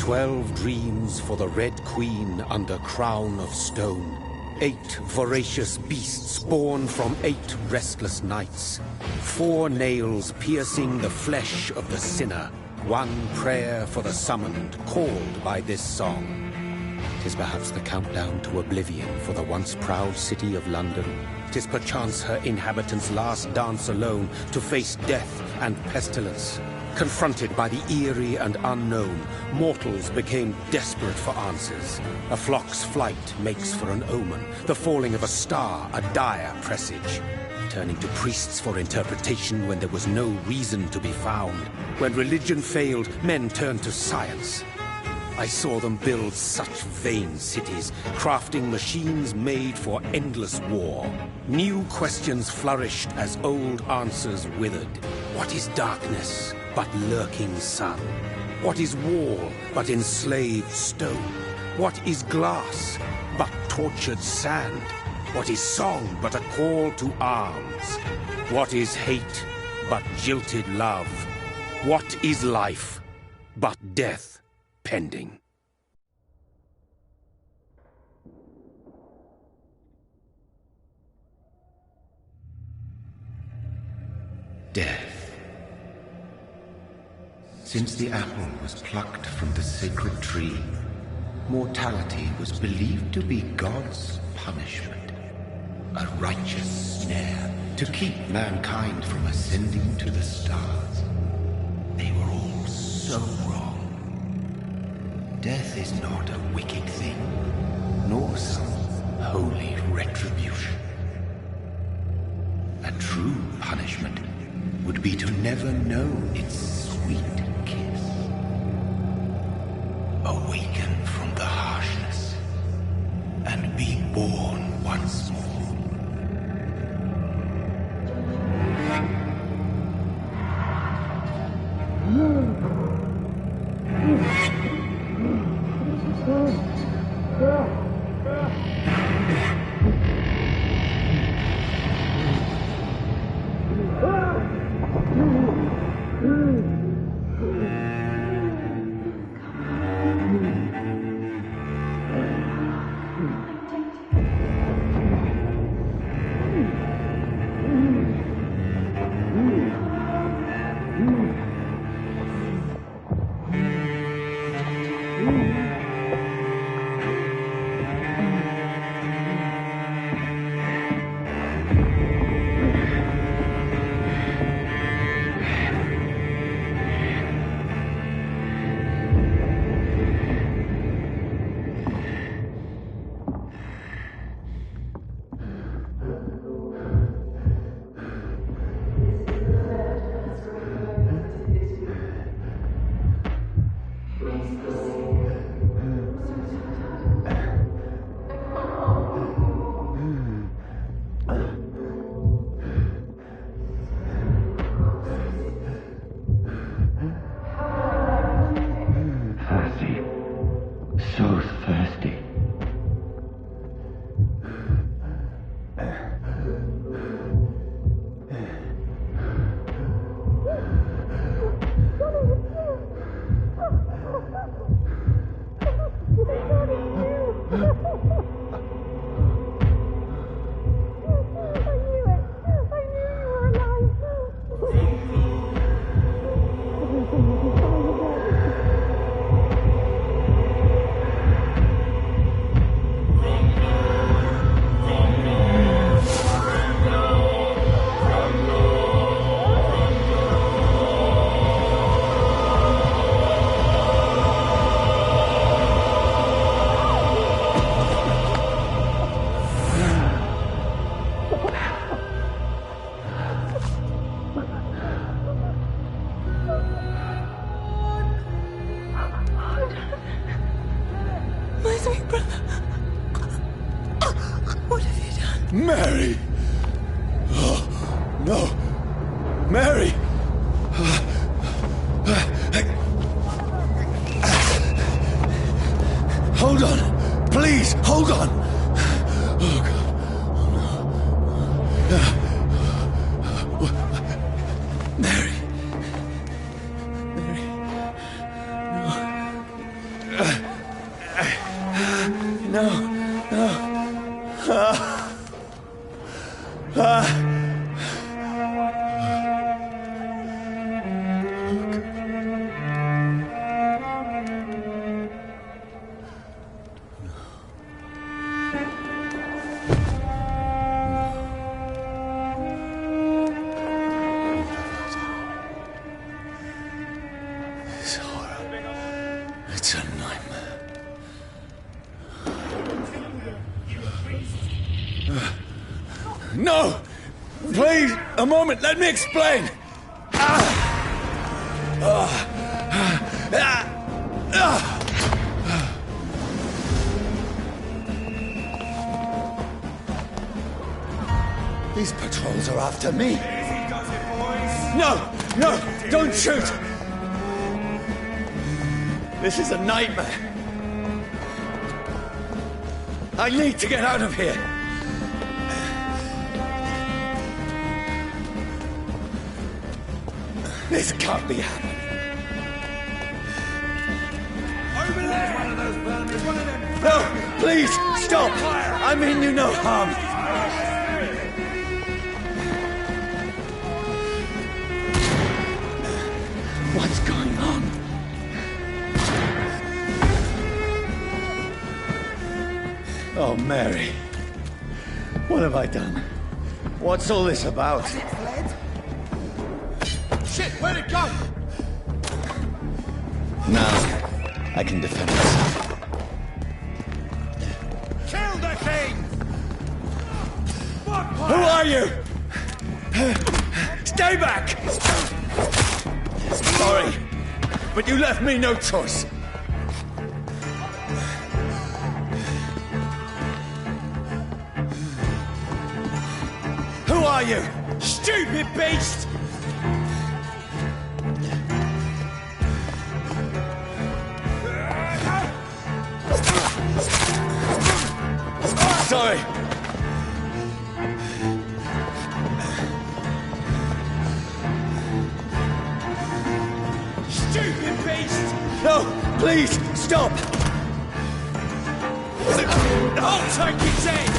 12 dreams for the Red Queen under crown of stone. 8 voracious beasts born from 8 restless nights. 4 nails piercing the flesh of the sinner. 1 prayer for the summoned, called by this song. 'Tis perhaps the countdown to oblivion for the once proud city of London. 'Tis perchance her inhabitants' last dance alone to face death and pestilence. Confronted by the eerie and unknown, mortals became desperate for answers. A flock's flight makes for an omen, the falling of a star a dire presage. Turning to priests for interpretation when there was no reason to be found. When religion failed, men turned to science. I saw them build such vain cities, crafting machines made for endless war. New questions flourished as old answers withered. What is darkness but lurking sun? What is wall but enslaved stone? What is glass but tortured sand? What is song but a call to arms? What is hate but jilted love? What is life but death pending? Death. Since the apple was plucked from the sacred tree, mortality was believed to be God's punishment. A righteous snare to keep mankind from ascending to the stars. They were all so wrong. Death is not a wicked thing, nor some holy retribution. A true punishment would be to never know its sweet kiss. Awaken from the harshness and be born once more. Mary! Oh, no! Mary! Hold on! Please, hold on! Oh, God. Oh, no. Mary! Mary! No. Please, a moment, let me explain. These patrols are after me. Easy does it, boys. No, don't shoot. This is a nightmare. I need to get out of here. This can't be happening. Over there! One of those vermin. One of them. No, please, stop. I mean you no harm. What's going on? Oh, Mary. What have I done? What's all this about? Shit, where'd it go? Now, I can defend myself. Kill the thing! Who are you? Stay back! Sorry, but you left me no choice. Who are you? Stupid beast! Sorry. Stupid beast! No, please, stop! I'll take his head!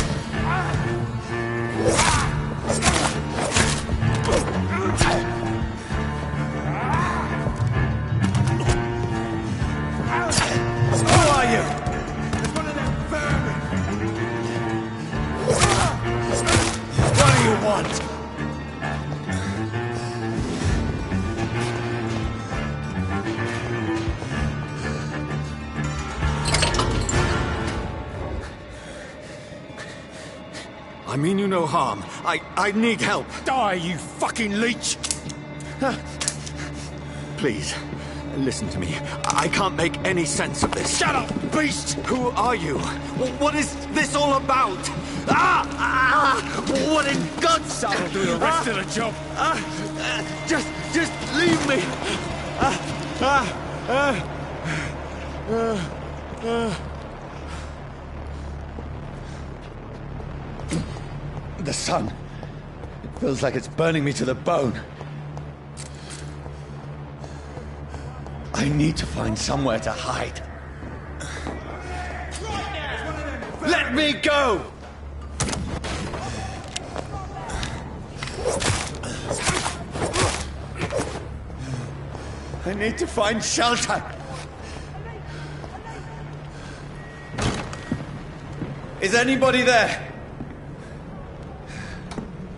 Who are you? It's one of them vermin! What do you want? I mean you no harm. I need help. Die, you fucking leech! Please, listen to me. I can't make any sense of this. Shut up, beast! Who are you? What is this all about? What in God's name? I'll do the rest of the job. Just leave me. The sun. It feels like it's burning me to the bone. I need to find somewhere to hide. Let me go! I need to find shelter. Is anybody there?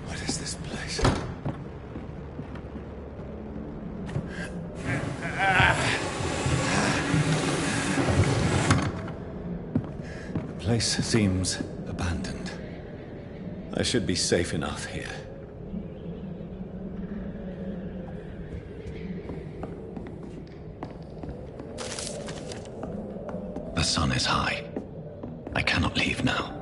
What is this place? The place seems abandoned. I should be safe enough here. The sun is high. I cannot leave now.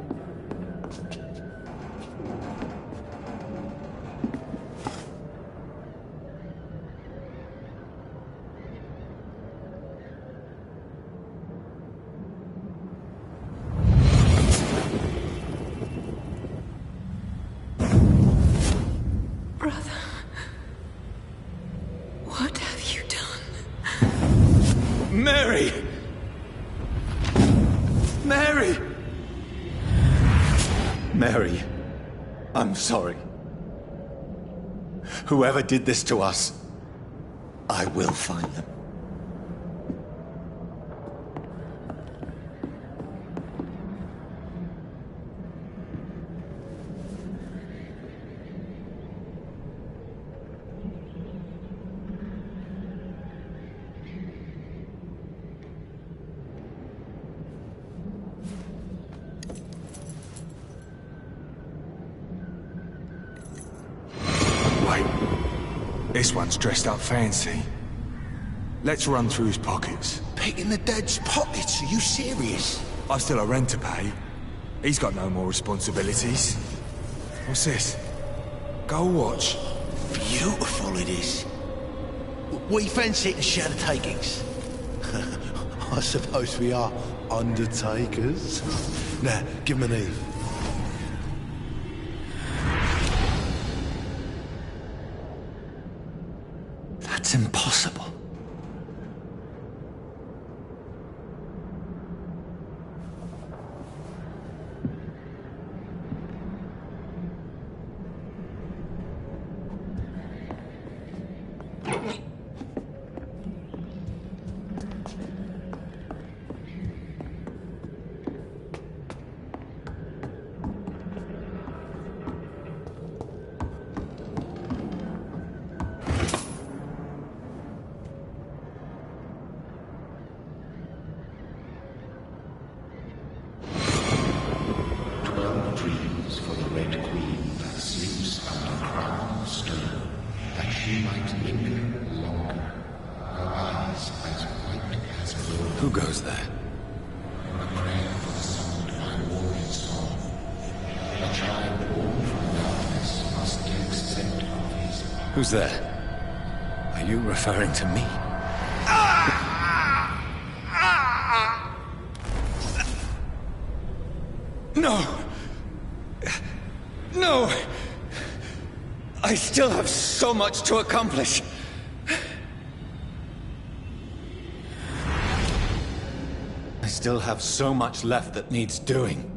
Brother, what have you done? Mary! Mary! Mary, I'm sorry. Whoever did this to us, I will find them. Wait. This one's dressed up fancy. Let's run through his pockets. Picking the dead's pockets? Are you serious? I've still a rent to pay. He's got no more responsibilities. What's this? Gold watch. Beautiful it is. We fancy it to share the takings. I suppose we are undertakers. Now, give him an Eve. That's impossible. Who goes there? A prayer for the soul to find warrior's soul. A child born from darkness must give extent of his power. Who's there? Are you referring to me? No! No! I still have so much to accomplish. I still have so much left that needs doing.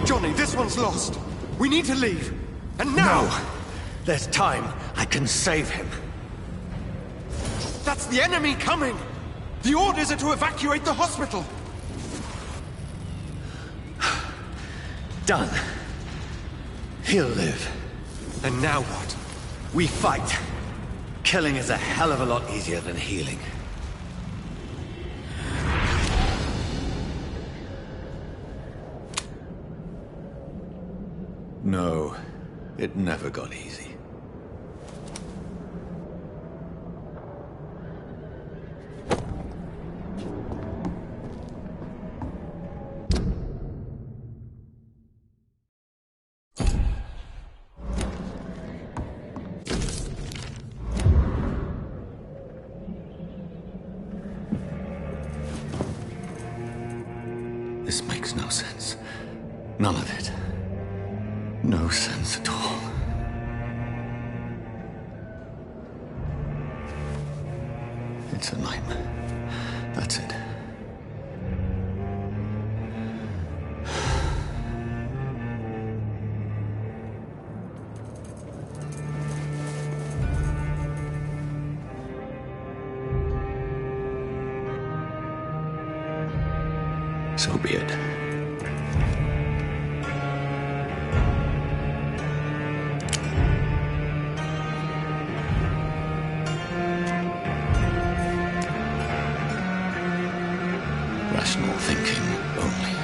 Johnny, this one's lost. We need to leave. And now! No! There's time. I can save him. That's the enemy coming! The orders are to evacuate the hospital! Done. He'll live. And now what? We fight. Killing is a hell of a lot easier than healing. No, it never got easy. This makes no sense. None of it. No sense at all. It's a nightmare. That's it. So be it. Rational thinking only.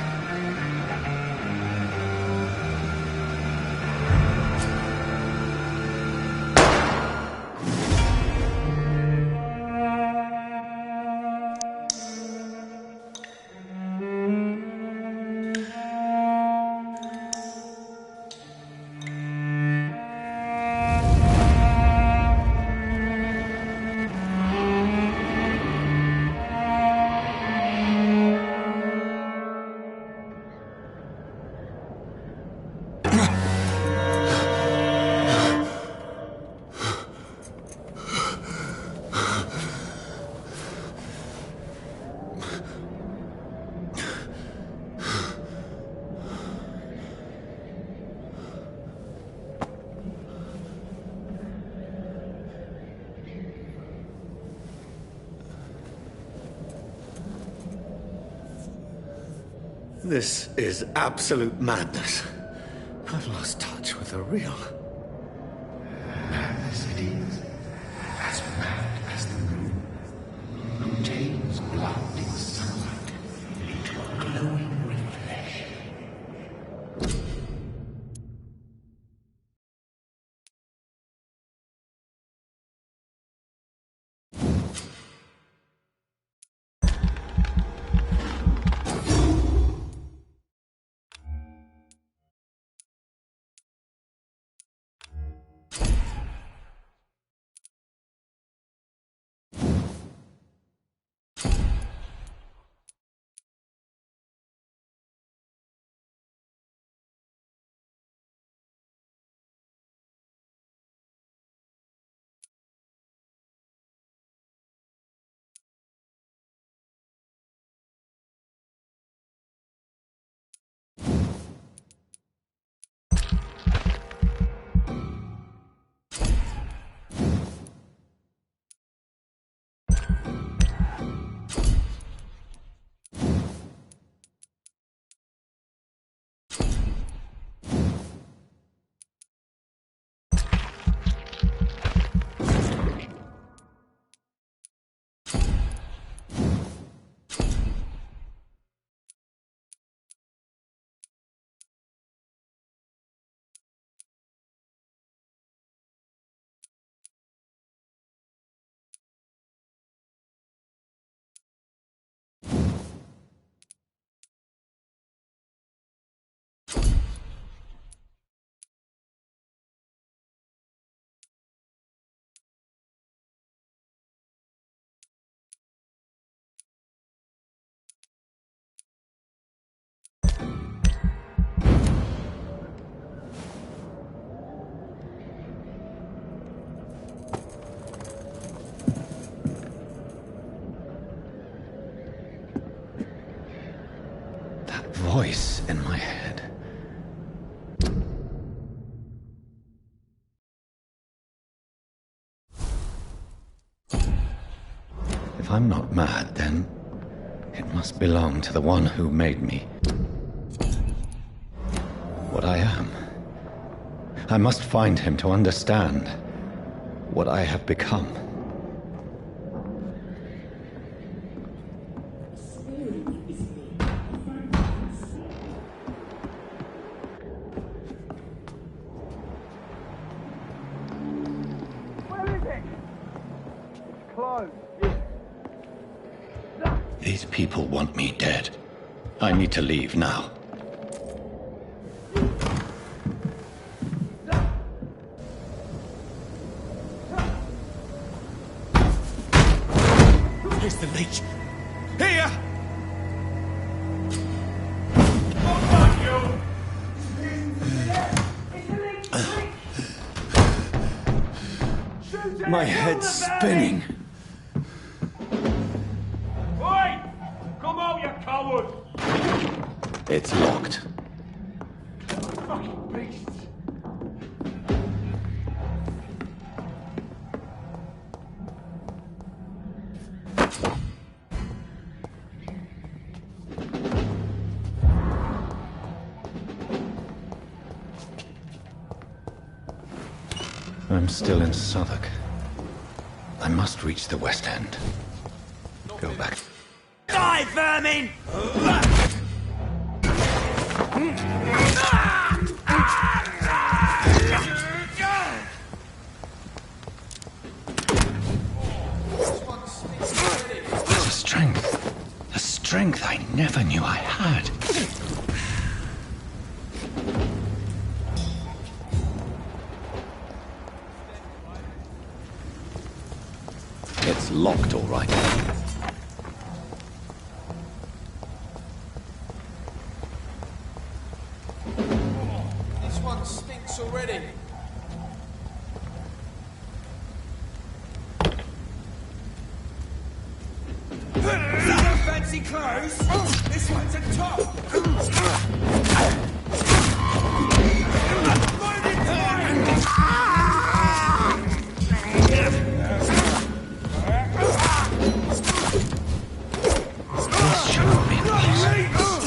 This is absolute madness. I've lost touch with the real. Madness it is, as mad as the moon, who takes blinding sunlight into a glowing reflection. Voice in my head. If I'm not mad, then it must belong to the one who made me what I am. I must find him to understand what I have become. These people want me dead. I need to leave now. Here's the leech. Here! My head's spinning. It's locked. Fucking beasts! I'm still in Southwark. I must reach the West End. Go back. Die, vermin! A strength I never knew I had. It's locked, all right. This one stinks already. No fancy clothes. This one's a top. This shouldn't be possible.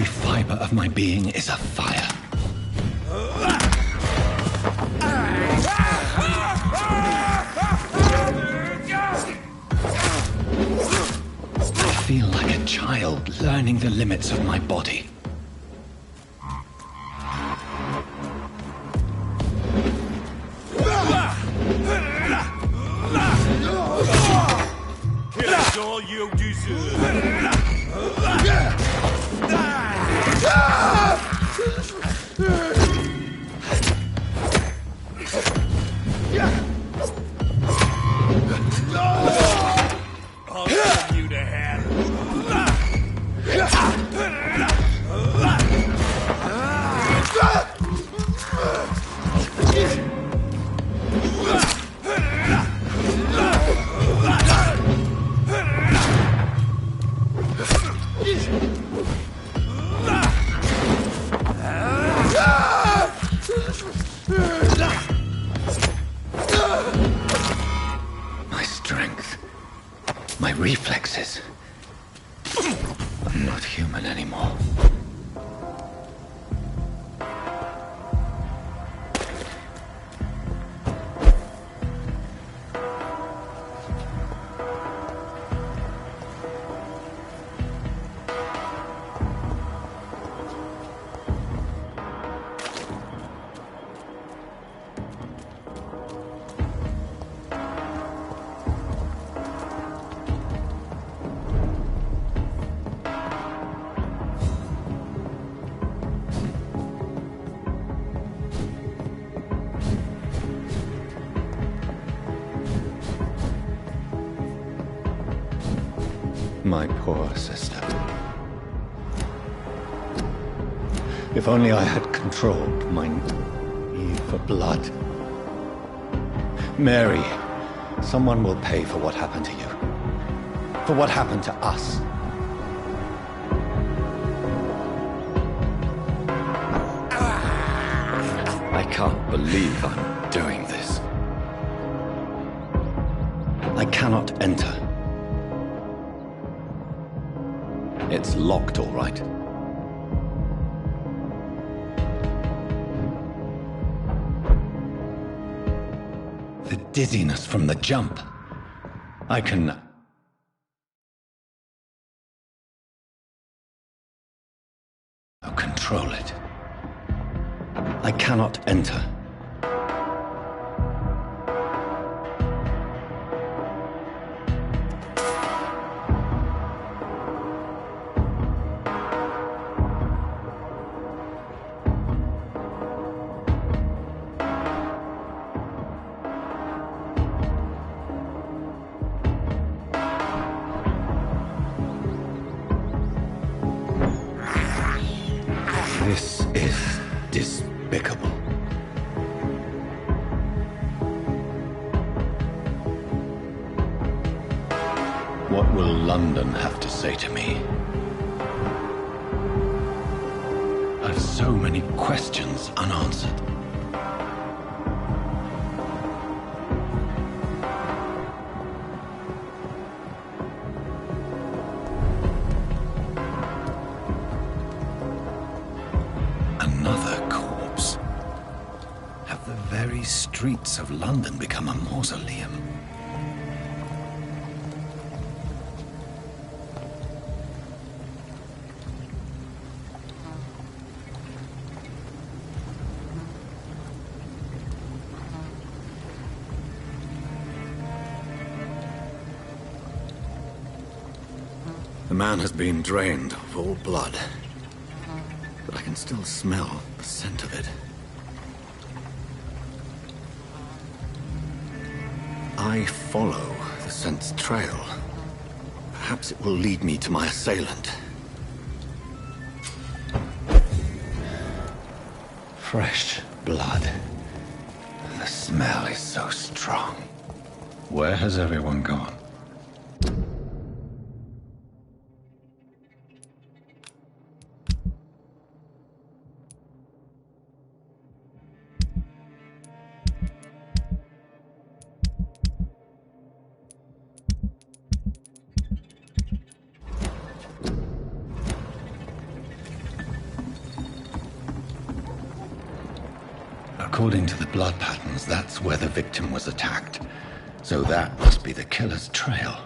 Every fiber of my being is afire. I feel like a child learning the limits of my body. That's all you deserve. I'll send you to hell. My strength, my reflexes. I'm not human anymore. My poor sister. If only I had controlled my need for blood. Mary, someone will pay for what happened to you. For what happened to us. I can't believe I'm doing this. I cannot enter. It's locked, all right. The dizziness from the jump. I can... control it. I cannot enter. This is despicable. What will London have to say to me? I've so many questions unanswered. Another corpse. Have the very streets of London become a mausoleum? The man has been drained of all blood, but I can still smell the scent of it. I follow the scent's trail. Perhaps it will lead me to my assailant. Fresh blood. The smell is so strong. Where has everyone gone? According to the blood patterns, that's where the victim was attacked. So that must be the killer's trail.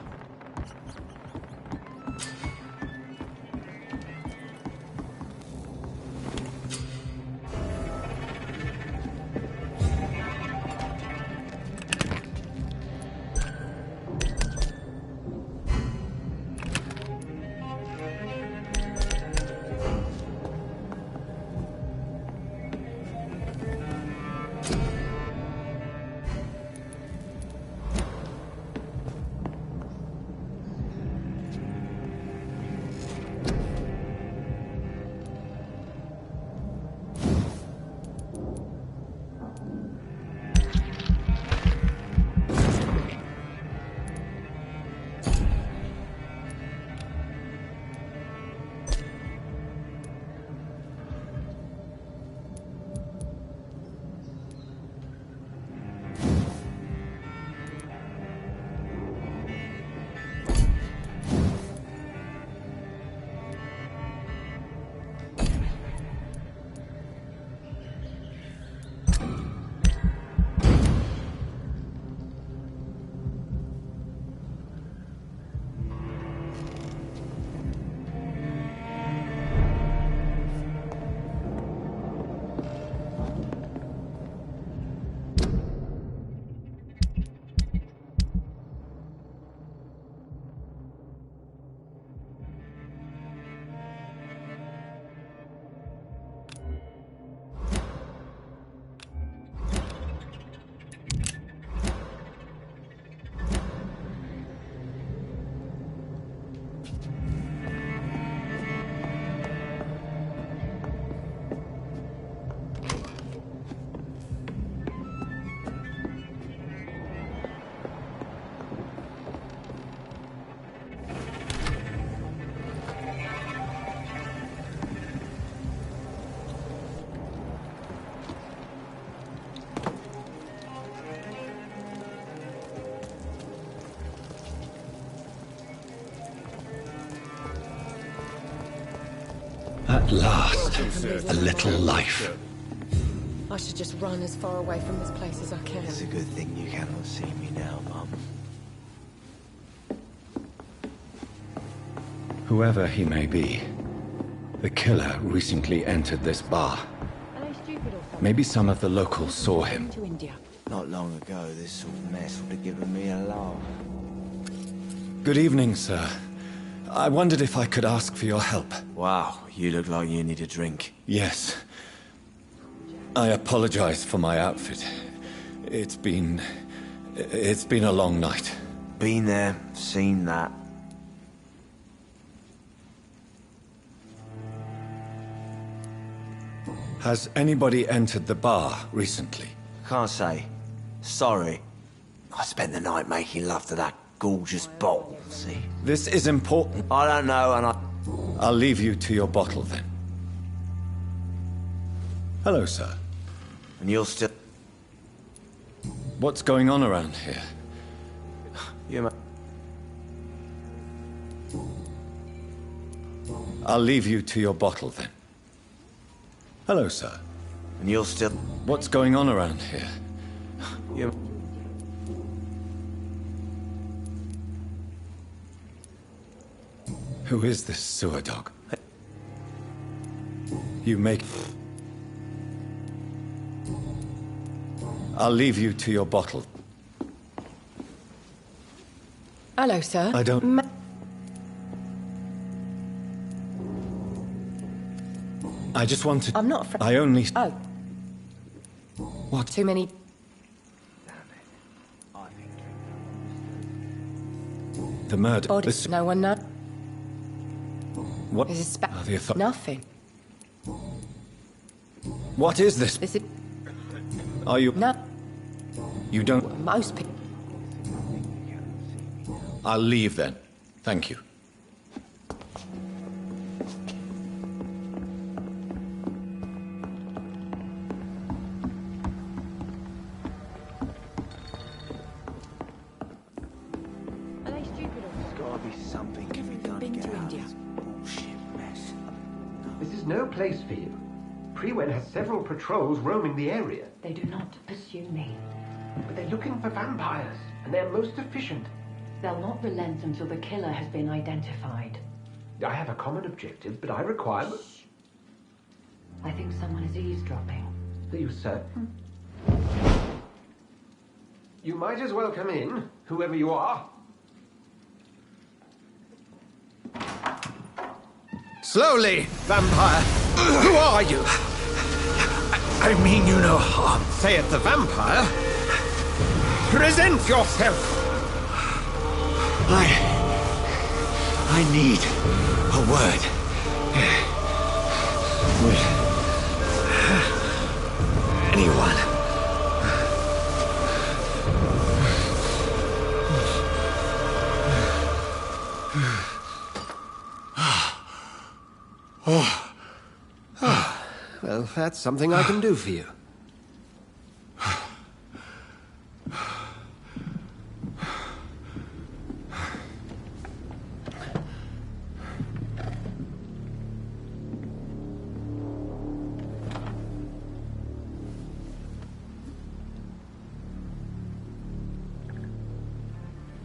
At last, a little life. I should just run as far away from this place as I can. It's a good thing you cannot see me now, Mum. Whoever he may be, the killer recently entered this bar. Are they stupid or something? Maybe some of the locals saw him. To India. Not long ago, this sort of mess would have given me a laugh. Good evening, sir. I wondered if I could ask for your help. Wow, you look like you need a drink. Yes. I apologize for my outfit. It's been a long night. Been there, seen that. Has anybody entered the bar recently? Can't say. Sorry. I spent the night making love to that gorgeous bottle, see? This is important. I don't know, and I'll leave you to your bottle then. Hello, sir. And you're still... What's going on around here? You I'll leave you to your bottle then. Hello, sir. And you're still... What's going on around here? You... Who is this sewer dog? You make... I'll leave you to your bottle. Hello, sir. I don't... I just wanted... I'm not afraid. I only... Oh. What? Too many... The murder... bodies. No one knows. What? Is this Are the author... Nothing. What is this? This is... Are you... No. You don't... Most people... I'll leave then. Thank you. Are they stupid or There's gotta be something can be done to been get to out of India? this bullshit mess. This is no place for you. Prewen has several patrols roaming the area. They do not pursue me. But they're looking for vampires, and they're most efficient. They'll not relent until the killer has been identified. I have a common objective, but I require... I think someone is eavesdropping. Are you certain? You might as well come in, whoever you are. Slowly, vampire! Who are you? I mean you no harm. Saith the vampire. Present yourself! I need a word. With anyone. Well, that's something I can do for you.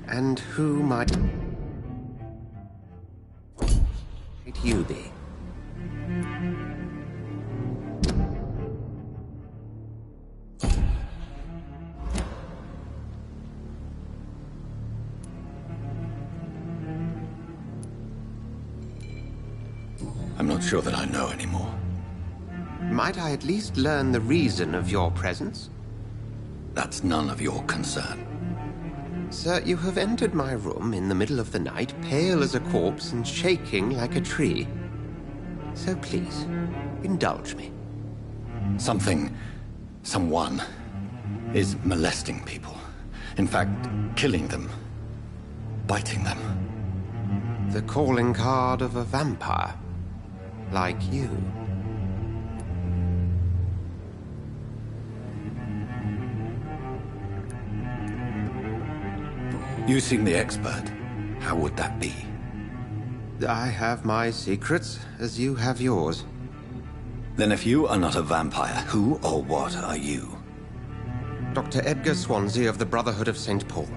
And who might you be? I'm not sure that I know anymore. Might I at least learn the reason of your presence? That's none of your concern. Sir, you have entered my room in the middle of the night, pale as a corpse and shaking like a tree. So please, indulge me. Someone is molesting people. In fact, killing them. Biting them. The calling card of a vampire. Like you. You seem the expert. How would that be? I have my secrets, as you have yours. Then if you are not a vampire, who or what are you? Dr. Edgar Swansea of the Brotherhood of St. Paul.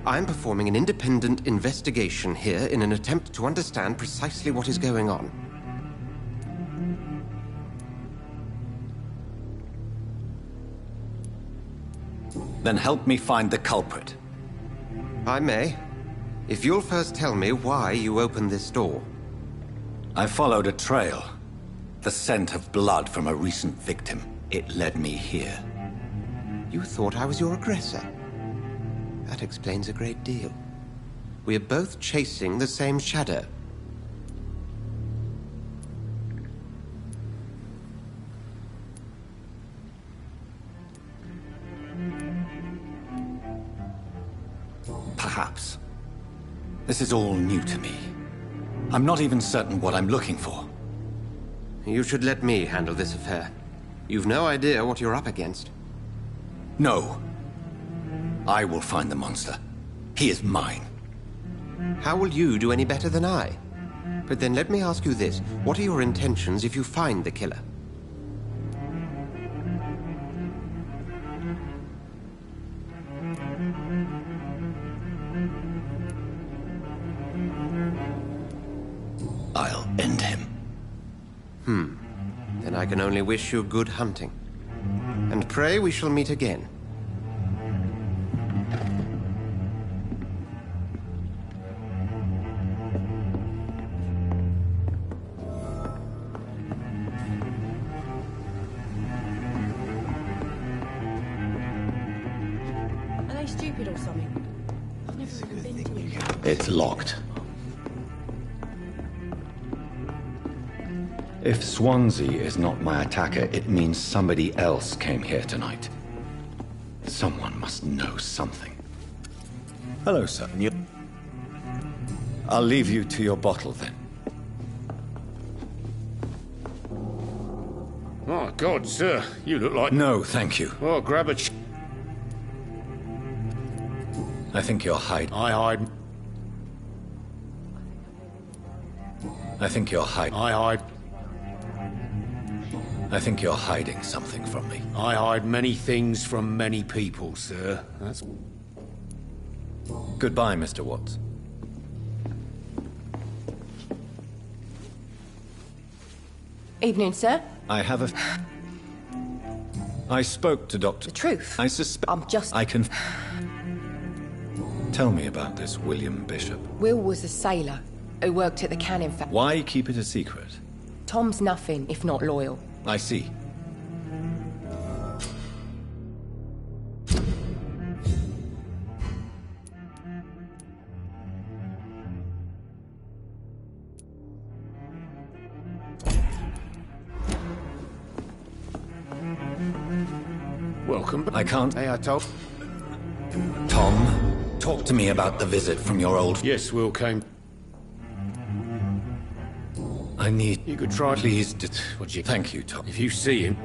I am performing an independent investigation here in an attempt to understand precisely what is going on. Then help me find the culprit. I may, if you'll first tell me why you opened this door. I followed a trail. The scent of blood from a recent victim. It led me here. You thought I was your aggressor. That explains a great deal. We're both chasing the same shadow. Perhaps. This is all new to me. I'm not even certain what I'm looking for. You should let me handle this affair. You've no idea what you're up against. No. I will find the monster. He is mine. How will you do any better than I? But then let me ask you this. What are your intentions if you find the killer? I'll end him. Then I can only wish you good hunting. And pray we shall meet again. Are they stupid or something? I've never even been to it. It's locked. If Swansea is not my attacker, it means somebody else came here tonight. Someone must know something. Hello, sir. I'll leave you to your bottle, then. Oh, God, sir. You look like... No, thank you. Oh, grab a I think you're hiding. I hide. I think you're hiding. I hide. I think you're hiding something from me. I hide many things from many people, sir. That's... Goodbye, Mr. Watts. Evening, sir. I have a... I spoke to Dr. The truth? I suspect... I'm just... I can... Tell me about this William Bishop. Will was a sailor who worked at the cannon factory. Why keep it a secret? Tom's nothing if not loyal. I see. Welcome. I can't... Hey, I told... Tom, talk to me about the visit from your old... Yes, Will came... I need... You could try... Please, Would you... Thank you, Tom. If you see him...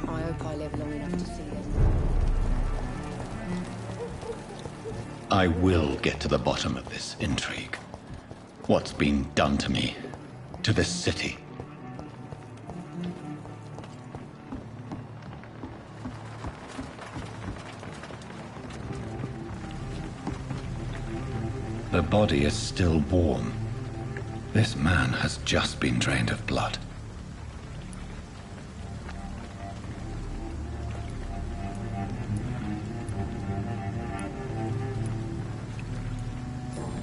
I hope I live long enough to see it. I will get to the bottom of this intrigue. What's been done to me, to this city. The body is still warm. This man has just been drained of blood.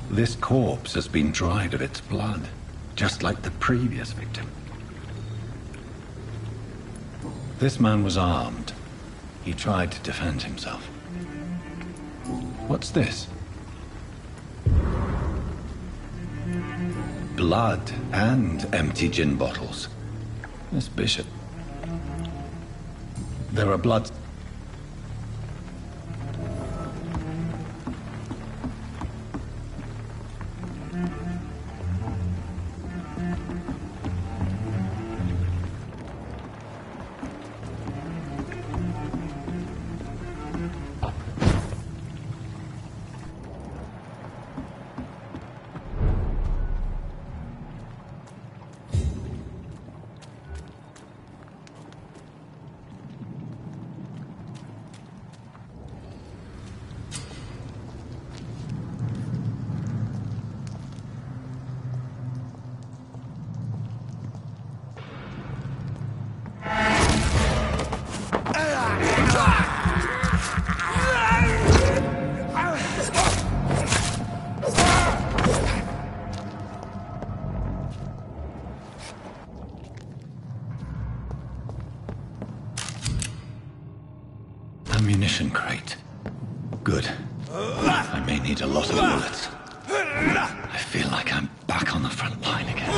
This corpse has been dried of its blood, just like the previous victim. This man was armed. He tried to defend himself. What's this? Blood and empty gin bottles. This bishop... There are blood... Ammunition crate. Good. I may need a lot of bullets. I feel like I'm back on the front line again.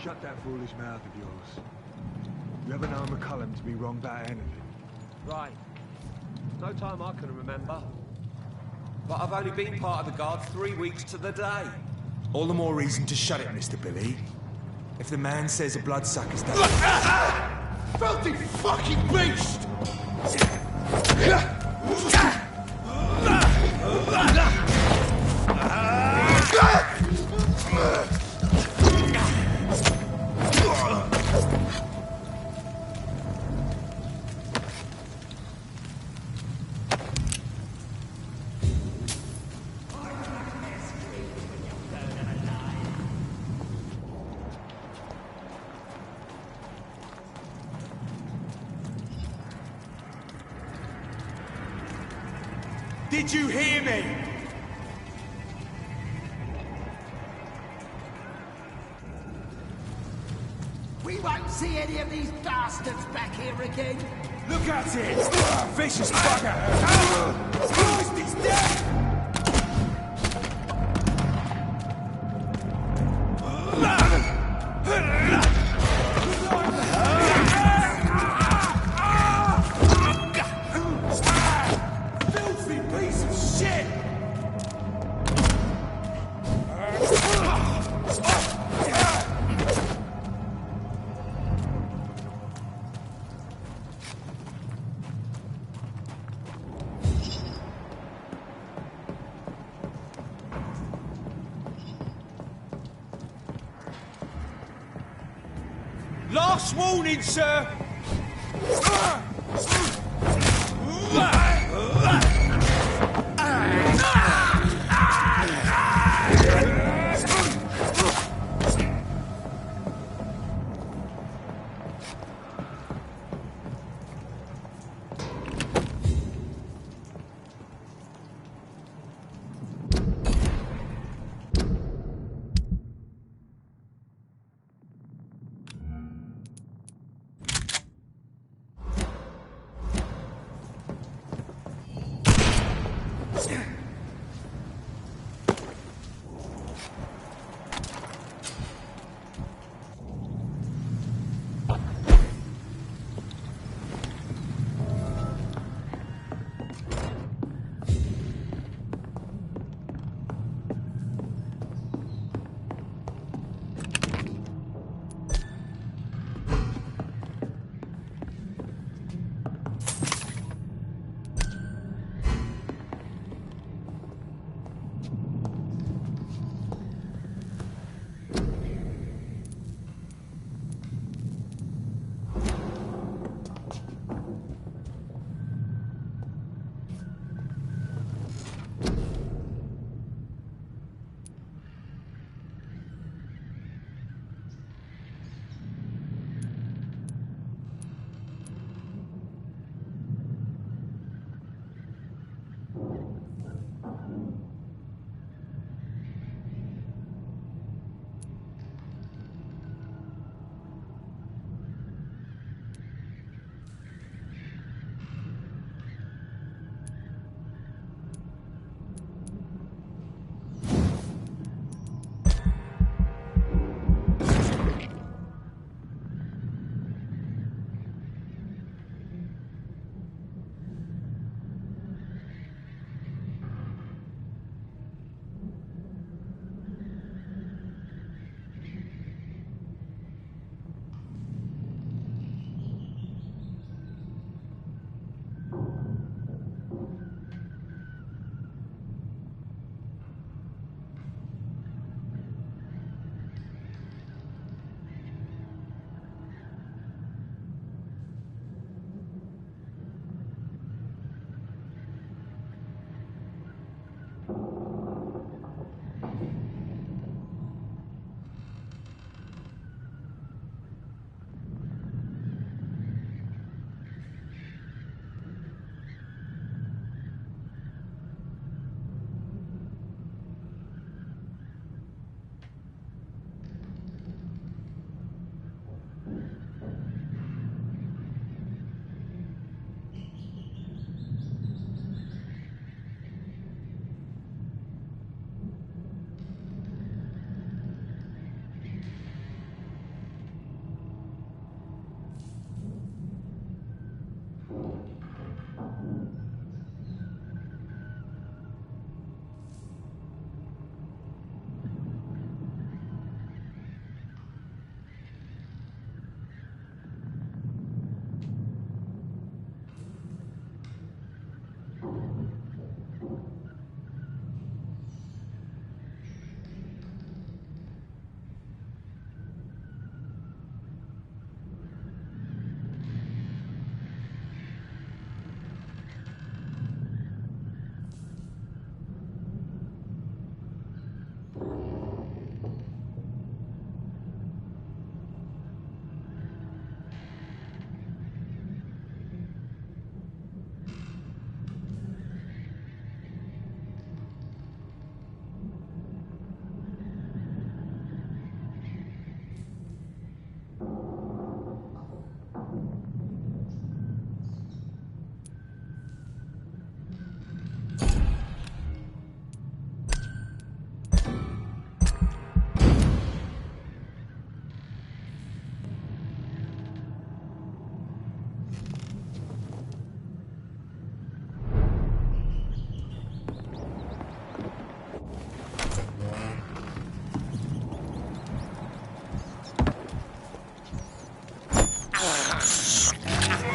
Shut that foolish mouth of yours. You ever known McCullum to be wrong about anything? Right. No time I can remember. But I've only been part of the guard 3 weeks to the day. All the more reason to shut it, Mr. Billy. If the man says a bloodsucker's done... Filthy fucking beast! Did you hear me? We won't see any of these bastards back here again. Look at it! Vicious bugger! Christ, he's dead! Last warning, sir!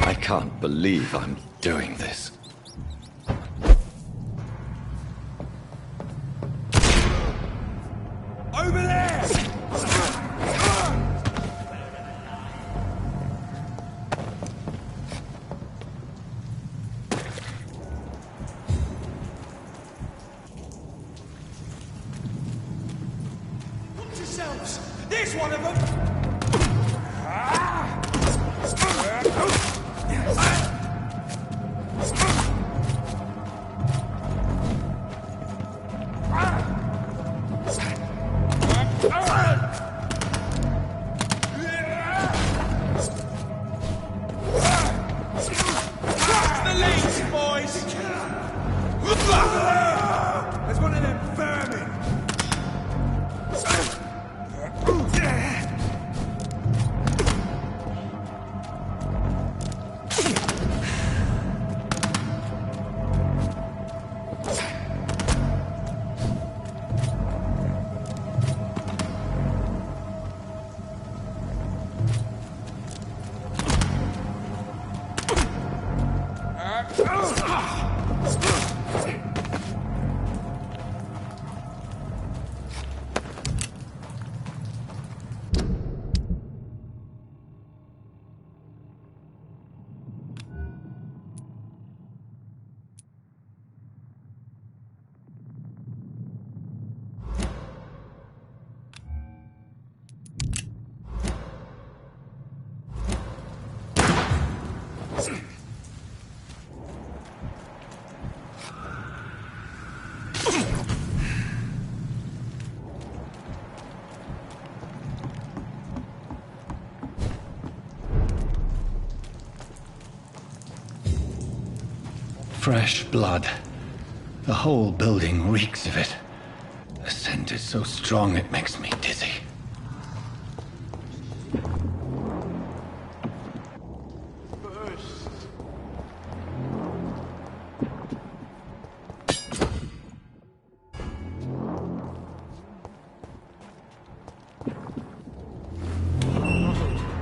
I can't believe I'm doing this. Over there! Fresh blood. The whole building reeks of it. The scent is so strong it makes me dizzy.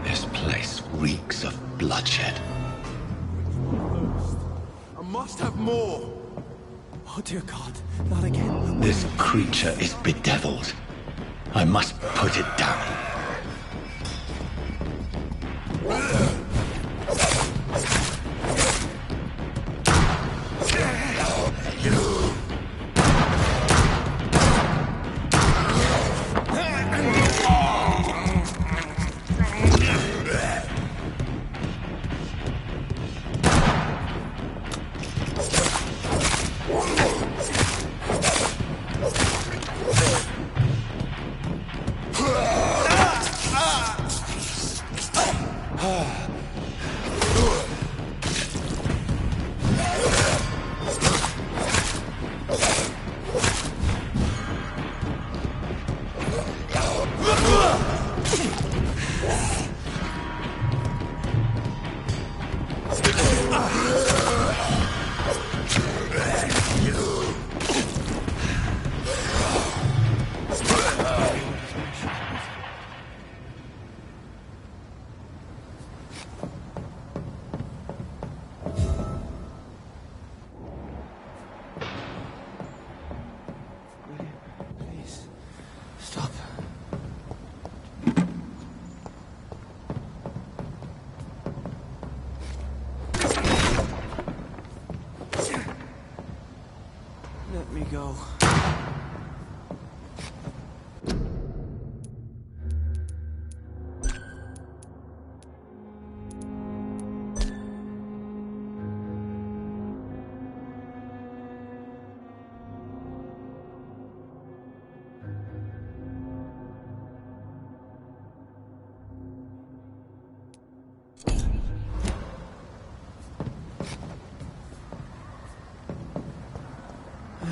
This place reeks of bloodshed. I must have more. Oh dear God, not again. This creature is bedeviled. I must put it down. Let me go.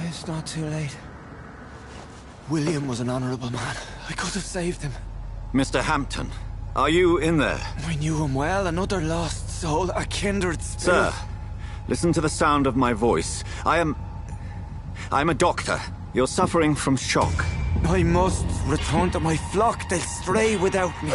It's not too late. William was an honorable man. I could have saved him. Mr. Hampton, are you in there? I knew him well, another lost soul, a kindred spirit. Sir, listen to the sound of my voice. I'm a doctor. You're suffering from shock. I must return to my flock. They'll stray without me.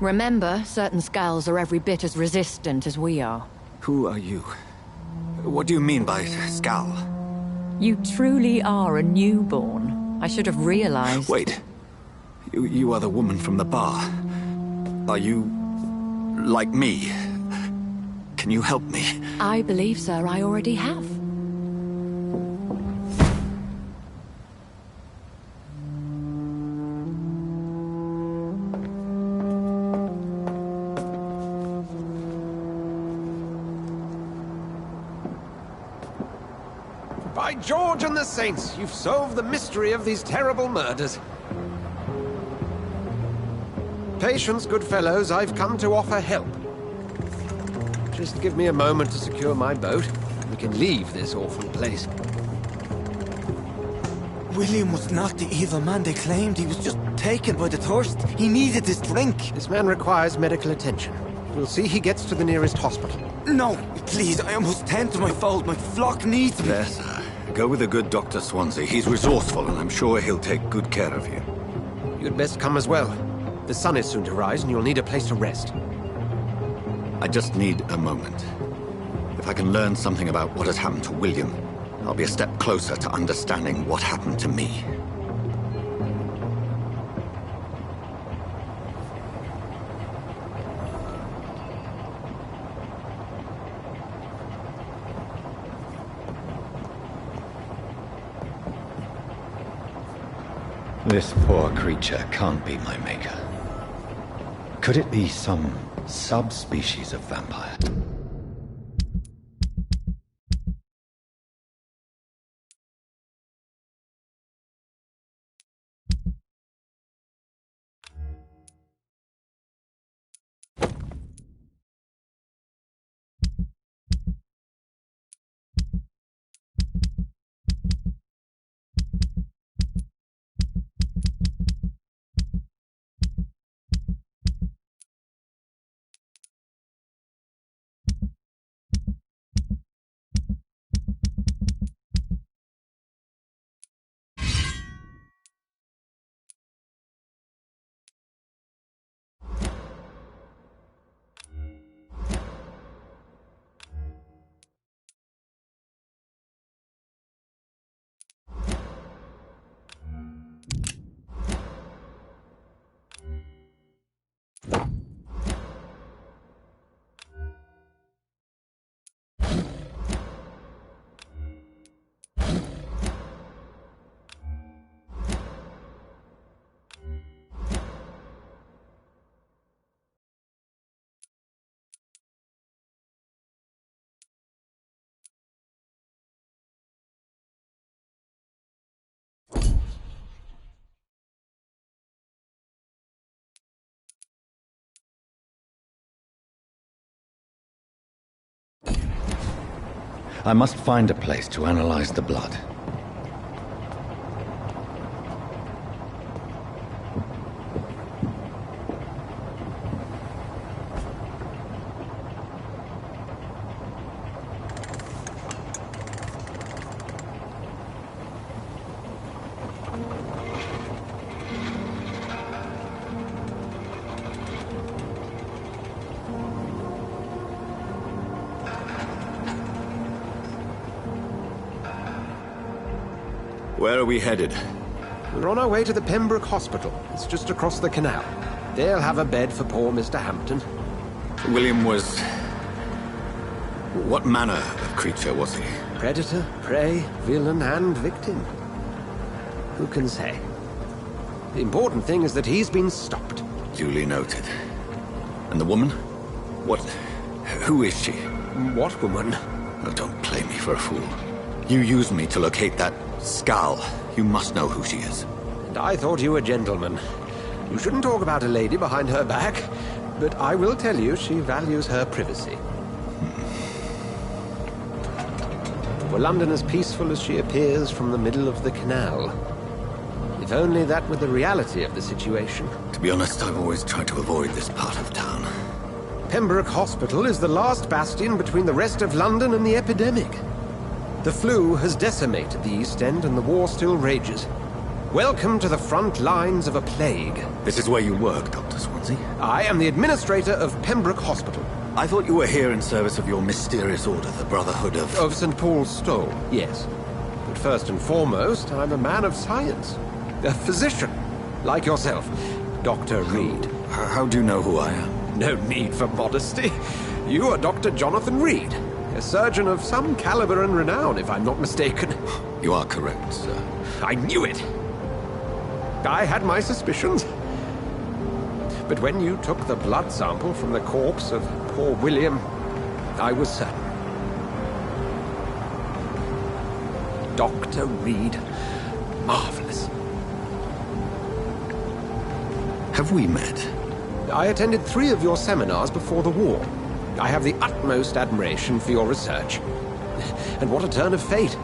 Remember, certain skulls are every bit as resistant as we are. Who are you? What do you mean by skull? You truly are a newborn. I should have realized. Wait. You are the woman from the bar. Are you like me? Can you help me? I believe, sir, I already have. By George and the Saints, you've solved the mystery of these terrible murders. Patience, good fellows, I've come to offer help. Just give me a moment to secure my boat. We can leave this awful place. William was not the evil man they claimed. He was just taken by the thirst. He needed this drink. This man requires medical attention. We'll see he gets to the nearest hospital. No, please, I must tend to my fold. My flock needs me. There, sir. Go with the good Dr. Swansea. He's resourceful, and I'm sure he'll take good care of you. You'd best come as well. The sun is soon to rise, and you'll need a place to rest. I just need a moment. If I can learn something about what has happened to William, I'll be a step closer to understanding what happened to me. This poor creature can't be my maker. Could it be some subspecies of vampire? I must find a place to analyze the blood. Where are we headed? We're on our way to the Pembroke Hospital. It's just across the canal. They'll have a bed for poor Mr. Hampton. William was... what manner of creature was he? Predator, prey, villain, and victim. Who can say? The important thing is that he's been stopped. Duly noted. And the woman? What... who is she? What woman? Oh, don't play me for a fool. You used me to locate that skull. You must know who she is. And I thought you a gentleman. You shouldn't talk about a lady behind her back, but I will tell you she values her privacy. Were London as peaceful as she appears from the middle of the canal? If only that were the reality of the situation. To be honest, I've always tried to avoid this part of town. Pembroke Hospital is the last bastion between the rest of London and the epidemic. The flu has decimated the East End and the war still rages. Welcome to the front lines of a plague. This is where you work, Dr. Swansea? I am the administrator of Pembroke Hospital. I thought you were here in service of your mysterious order, the Brotherhood of... Of St. Paul's Stole, yes. But first and foremost, I'm a man of science. A physician, like yourself, Dr. Reed. How do you know who I am? No need for modesty. You are Dr. Jonathan Reed. A surgeon of some caliber and renown, if I'm not mistaken. You are correct, sir. I knew it! I had my suspicions. But when you took the blood sample from the corpse of poor William, I was certain. Dr. Reed. Marvelous. Have we met? I attended 3 of your seminars before the war. I have the utmost admiration for your research. And what a turn of fate.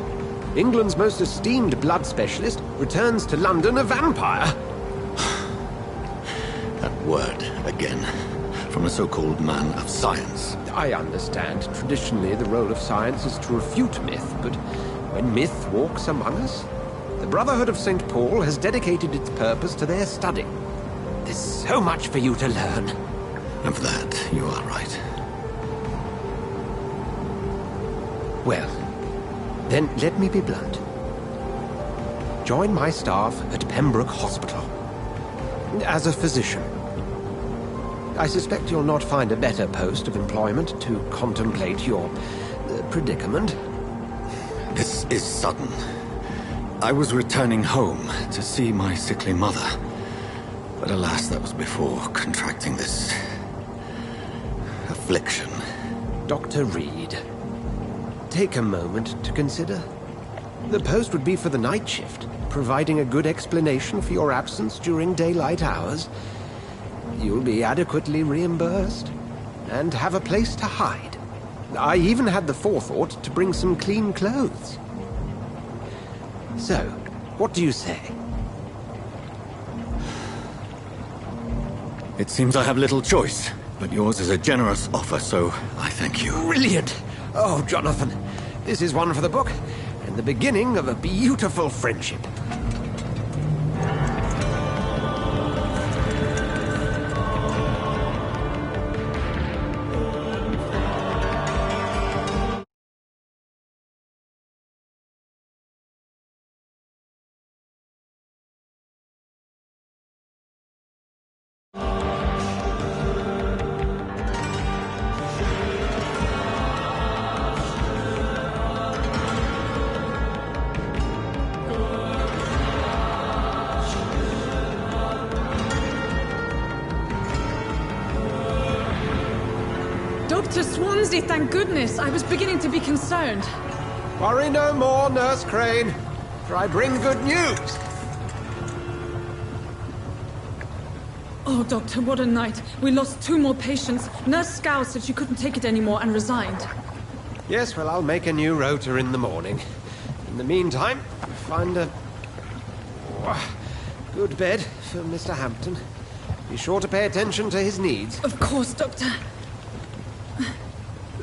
England's most esteemed blood specialist returns to London a vampire. That word, again. From a so-called man of science. I understand. Traditionally, the role of science is to refute myth, but when myth walks among us, the Brotherhood of St. Paul has dedicated its purpose to their study. There's so much for you to learn. Of that, you are right. Well, then let me be blunt. Join my staff at Pembroke Hospital. As a physician. I suspect you'll not find a better post of employment to contemplate your predicament. This is sudden. I was returning home to see my sickly mother. But alas, that was before contracting this affliction. Dr. Reed, take a moment to consider. The post would be for the night shift, providing a good explanation for your absence during daylight hours. You'll be adequately reimbursed, and have a place to hide. I even had the forethought to bring some clean clothes. So, what do you say? It seems I have little choice, but yours is a generous offer, so I thank you. Brilliant! Oh, Jonathan, this is one for the book, and the beginning of a beautiful friendship. Dr. Swansea, thank goodness. I was beginning to be concerned. Worry no more, Nurse Crane, for I bring good news. Oh, Doctor, what a night. We lost 2 more patients. Nurse Scow said she couldn't take it anymore and resigned. Yes, well, I'll make a new rota in the morning. In the meantime, find a good bed for Mr. Hampton. Be sure to pay attention to his needs. Of course, Doctor.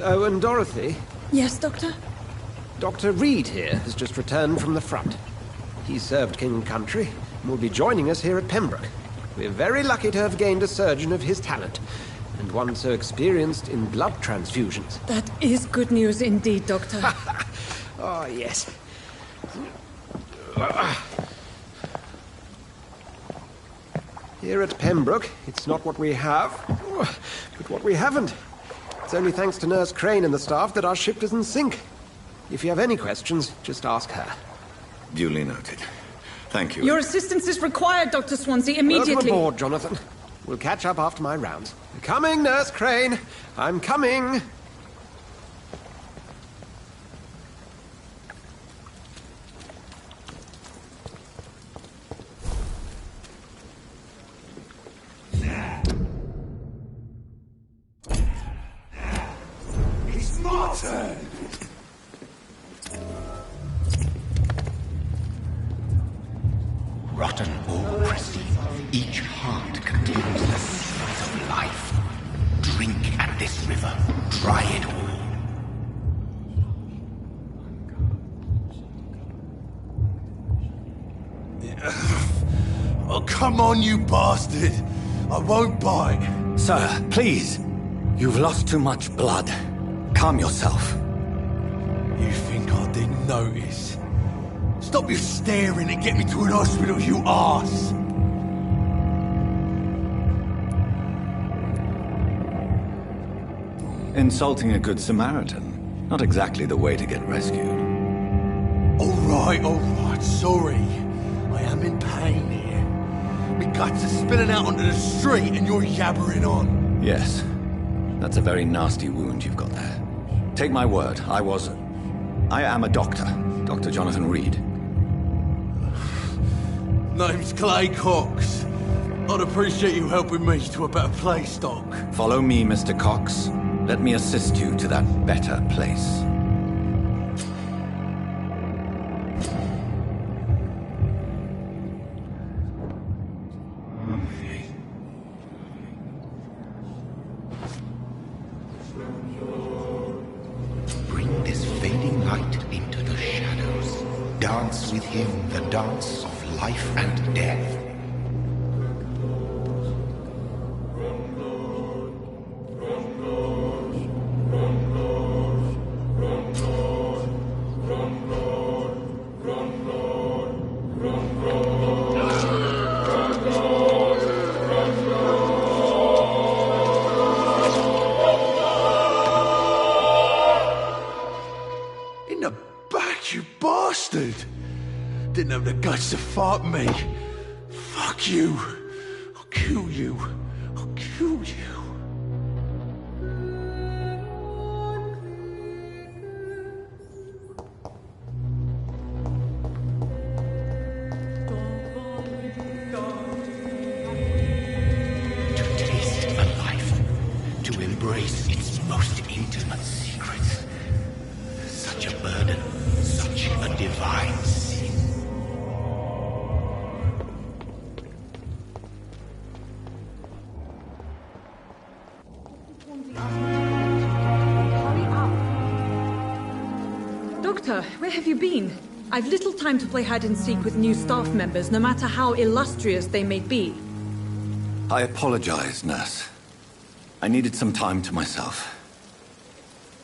Oh, and Dorothy? Yes, Doctor? Dr. Reed here has just returned from the front. He served King and Country and will be joining us here at Pembroke. We're very lucky to have gained a surgeon of his talent, and one so experienced in blood transfusions. That is good news indeed, Doctor. Oh, yes. Here at Pembroke, it's not what we have, but what we haven't. It's only thanks to Nurse Crane and the staff that our ship doesn't sink. If you have any questions, just ask her. Duly noted. Thank you. Your assistance is required, Dr. Swansea, immediately. Welcome aboard, Jonathan. We'll catch up after my rounds. Coming, Nurse Crane. I'm coming. It's my turn. Rotten or pristine, each heart contains the seeds of life. Drink at this river, try it all. Oh, come on, you bastard! I won't bite. Sir, please. You've lost too much blood. Calm yourself. You think I didn't notice? Stop your staring and get me to an hospital, you arse! Insulting a good Samaritan. Not exactly the way to get rescued. Alright, sorry. I am in pain here. My guts are spilling out onto the street and you're yabbering on. Yes. That's a very nasty wound you've got there. Take my word, I am a doctor. Dr. Jonathan Reed. Name's Clay Cox. I'd appreciate you helping me to a better place, Doc. Follow me, Mr. Cox. Let me assist you to that better place. Bring this fading light into the shadows. Dance with him the dance of life and death. In the back, you bastard! Didn't have the guts to fight me. Fuck you. I'll kill you. I'll kill you. To taste a life, to embrace its most intimate secrets. Such a burden, such a divine sin. Doctor, where have you been? I've little time to play hide-and-seek with new staff members, no matter how illustrious they may be. I apologize, nurse. I needed some time to myself.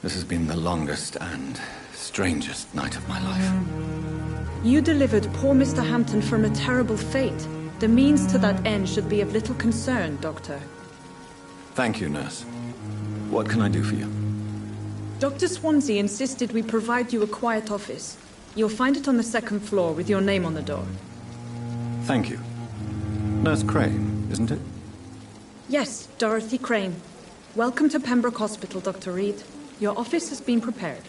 This has been the longest and strangest night of my life. You delivered poor Mr. Hampton from a terrible fate. The means to that end should be of little concern, Doctor. Thank you, nurse. What can I do for you? Dr. Swansea insisted we provide you a quiet office. You'll find it on the second floor with your name on the door. Thank you. Nurse Crane, isn't it? Yes, Dorothy Crane. Welcome to Pembroke Hospital, Dr. Reed. Your office has been prepared.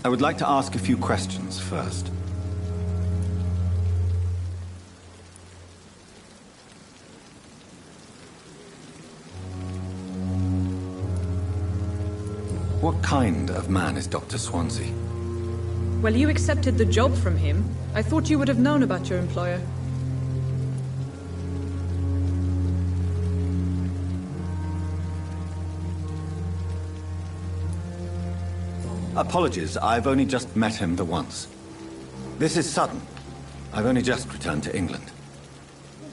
I would like to ask a few questions first. What kind of man is Dr. Swansea? Well, you accepted the job from him. I thought you would have known about your employer. Apologies, I've only just met him the once. This is sudden. I've only just returned to England.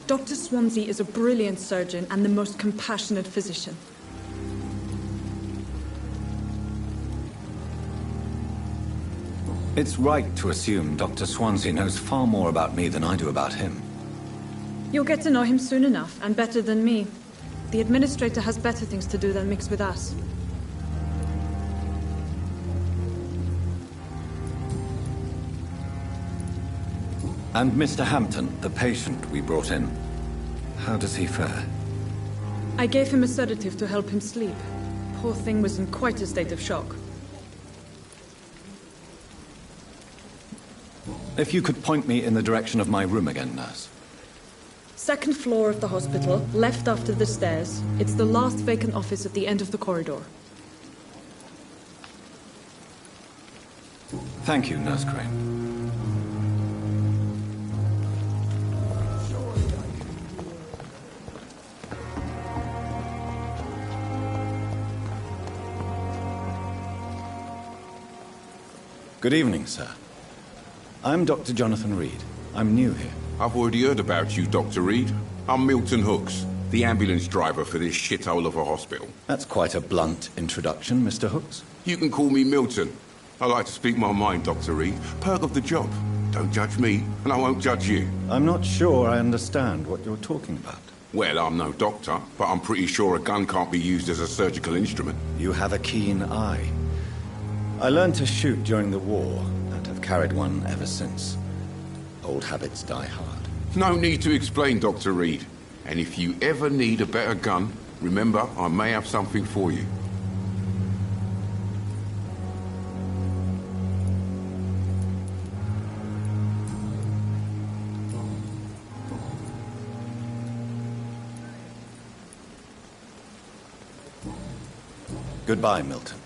Dr. Swansea is a brilliant surgeon and the most compassionate physician. It's right to assume Dr. Swansea knows far more about me than I do about him. You'll get to know him soon enough, and better than me. The administrator has better things to do than mix with us. And Mr. Hampton, the patient we brought in, how does he fare? I gave him a sedative to help him sleep. Poor thing was in quite a state of shock. If you could point me in the direction of my room again, nurse. Second floor of the hospital, left after the stairs. It's the last vacant office at the end of the corridor. Thank you, Nurse Crane. Good evening, sir. I'm Dr. Jonathan Reed. I'm new here. I've already heard about you, Dr. Reed. I'm Milton Hooks, the ambulance driver for this shithole of a hospital. That's quite a blunt introduction, Mr. Hooks. You can call me Milton. I like to speak my mind, Dr. Reed. Perk of the job. Don't judge me, and I won't judge you. I'm not sure I understand what you're talking about. Well, I'm no doctor, but I'm pretty sure a gun can't be used as a surgical instrument. You have a keen eye. I learned to shoot during the war, and have carried one ever since. Old habits die hard. No need to explain, Dr. Reed. And if you ever need a better gun, remember, I may have something for you. Goodbye, Milton.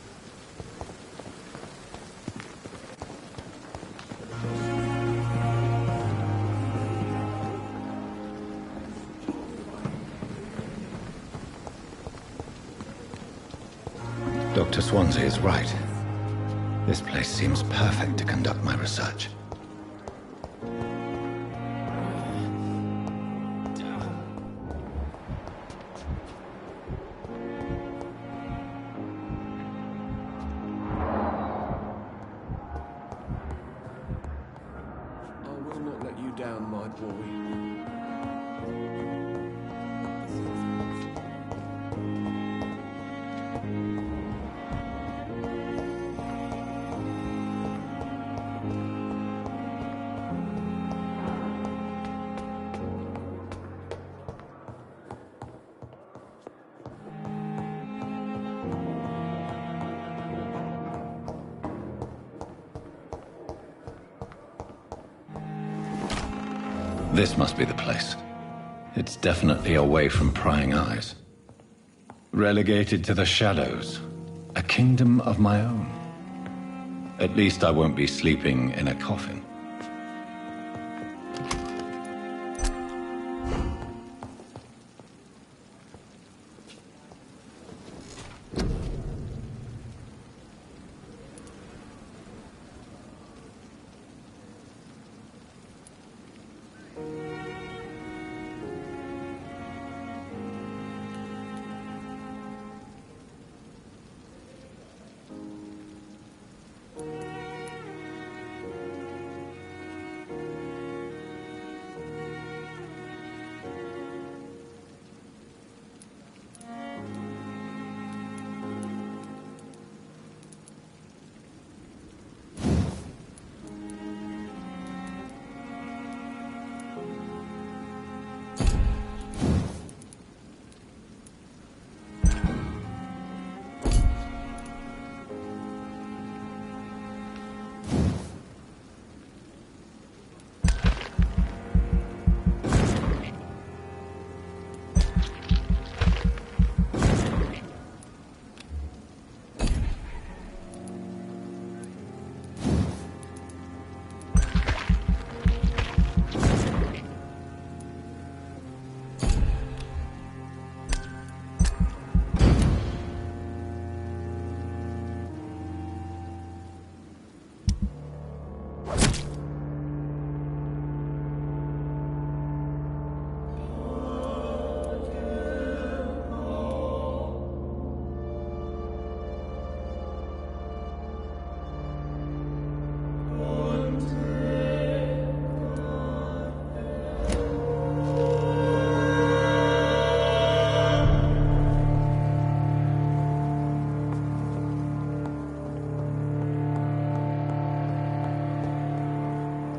Dr. Swansea is right. This place seems perfect to conduct my research. I will not let you down, my boy. This must be the place. It's definitely away from prying eyes. Relegated to the shadows. A kingdom of my own. At least I won't be sleeping in a coffin.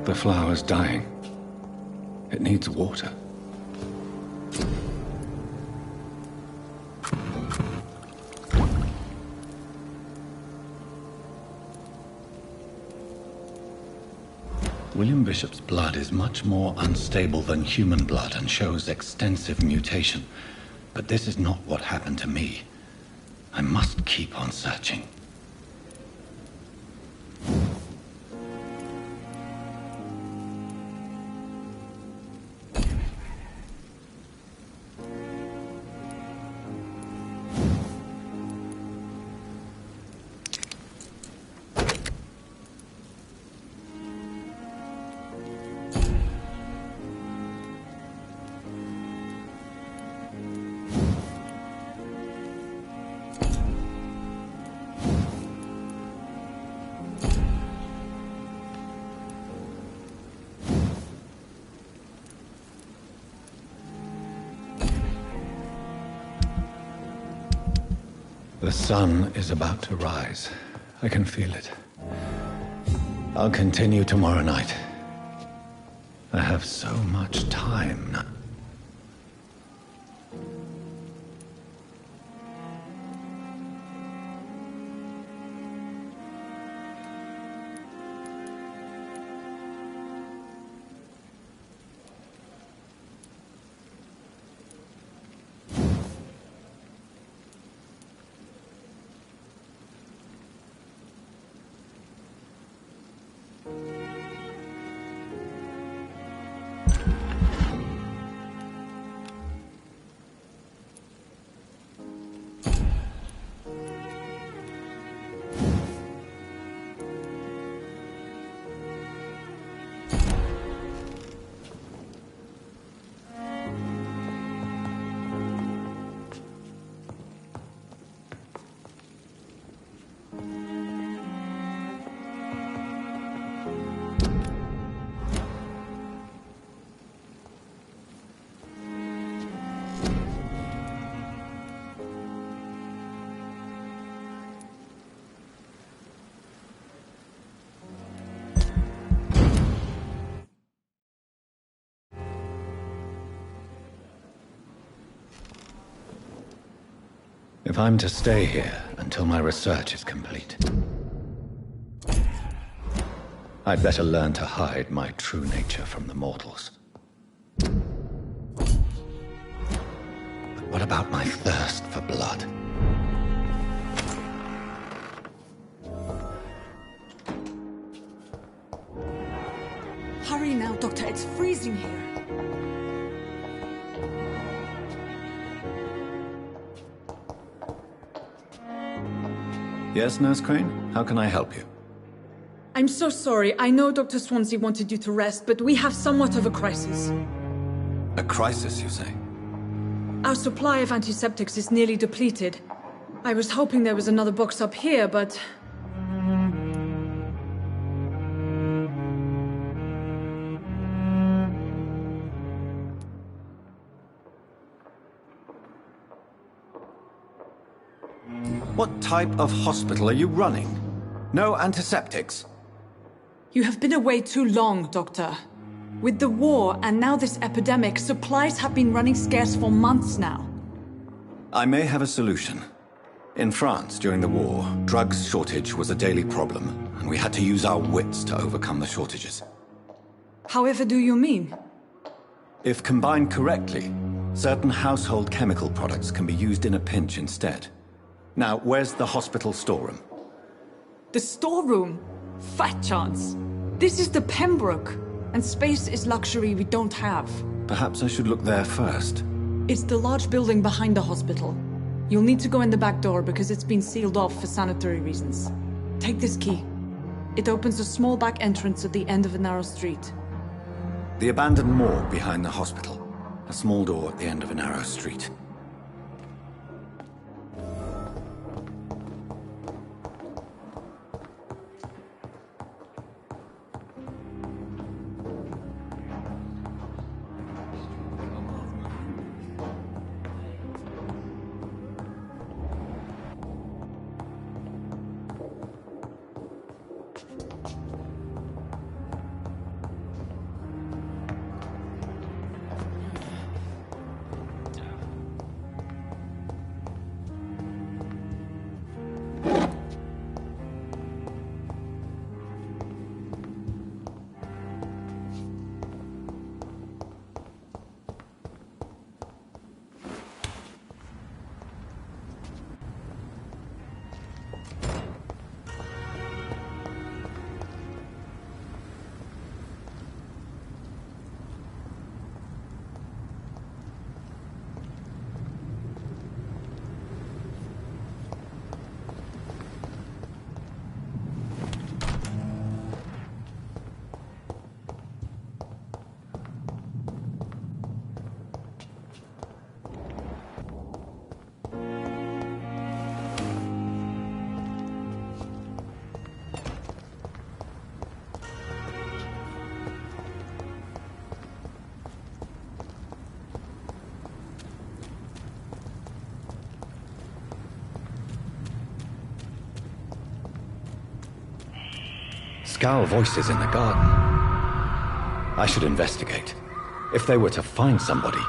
The flower's dying. It needs water. William Bishop's blood is much more unstable than human blood and shows extensive mutation. But this is not what happened to me. I must keep on searching. The sun is about to rise. I can feel it. I'll continue tomorrow night. I have so much time now. If I'm to stay here until my research is complete, I'd better learn to hide my true nature from the mortals. What about my thirst for blood? Hurry now, Doctor. It's freezing here. Yes, Nurse Crane? How can I help you? I'm so sorry. I know Dr. Swansea wanted you to rest, but we have somewhat of a crisis. A crisis, you say? Our supply of antiseptics is nearly depleted. I was hoping there was another box up here, but... What type of hospital are you running? No antiseptics? You have been away too long, Doctor. With the war and now this epidemic, supplies have been running scarce for months now. I may have a solution. In France, during the war, drugs shortage was a daily problem, and we had to use our wits to overcome the shortages. However do you mean? If combined correctly, certain household chemical products can be used in a pinch instead. Now, where's the hospital storeroom? The storeroom? Fat chance. This is the Pembroke, and space is luxury we don't have. Perhaps I should look there first. It's the large building behind the hospital. You'll need to go in the back door because it's been sealed off for sanitary reasons. Take this key. It opens a small back entrance at the end of a narrow street. The abandoned morgue behind the hospital. A small door at the end of a narrow street. Scowl voices in the garden. I should investigate. If they were to find somebody...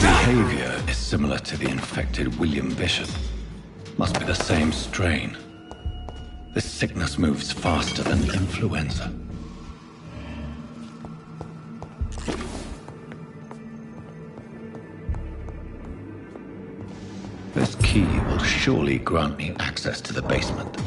Behavior is similar to the infected William Bishop. Must be the same strain. This sickness moves faster than influenza. This key will surely grant me access to the basement.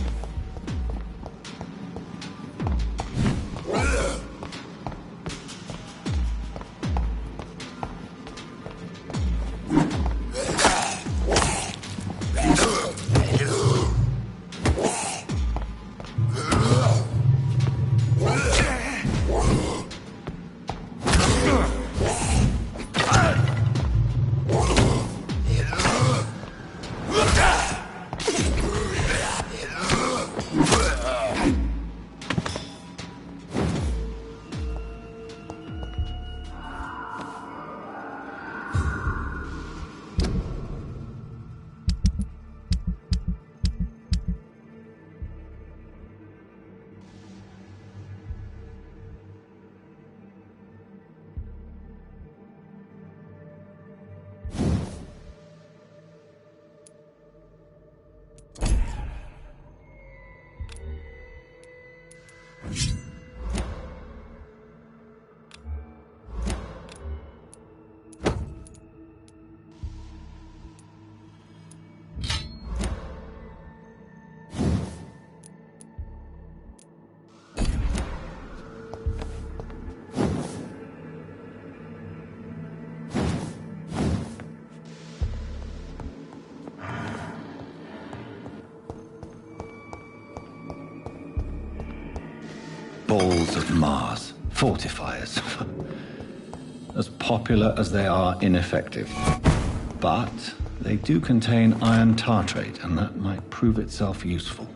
Balls of Mars, fortifiers. As popular as they are ineffective. But they do contain iron tartrate, and that might prove itself useful.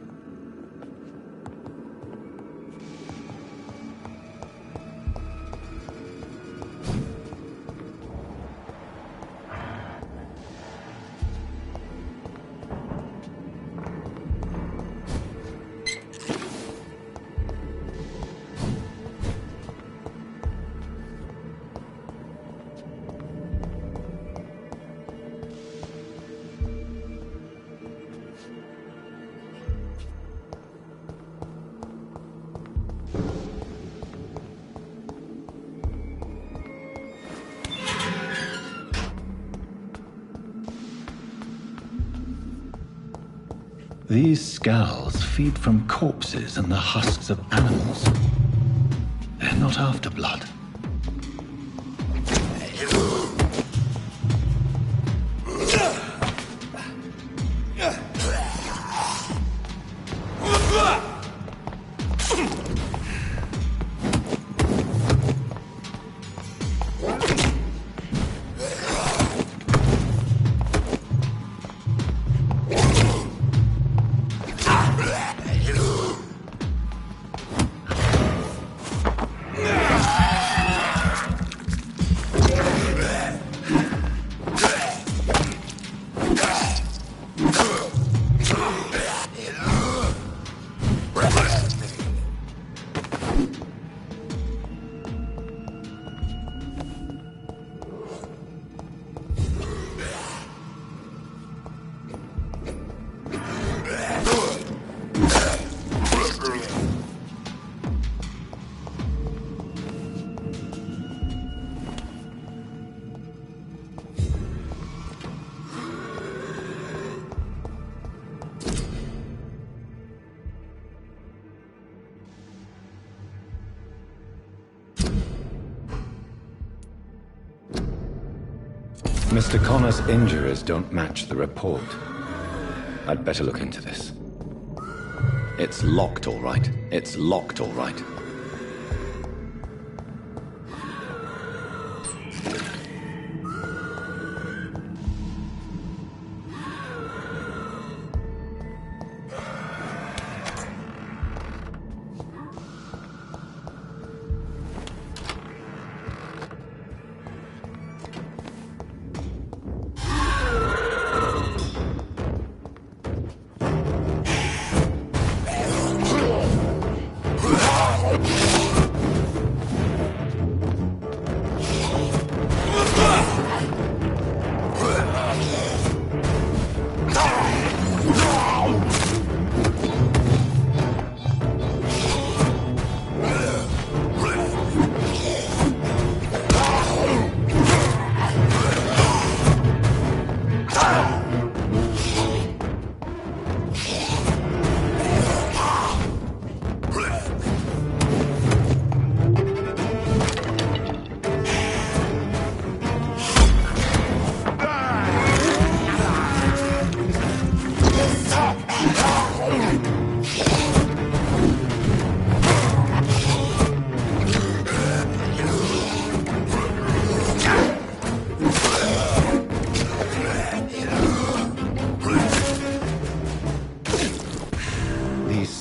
These scowls feed from corpses and the husks of animals. They're not after blood. Mr. Connor's injuries don't match the report. I'd better look into this. It's locked, all right. It's locked, all right.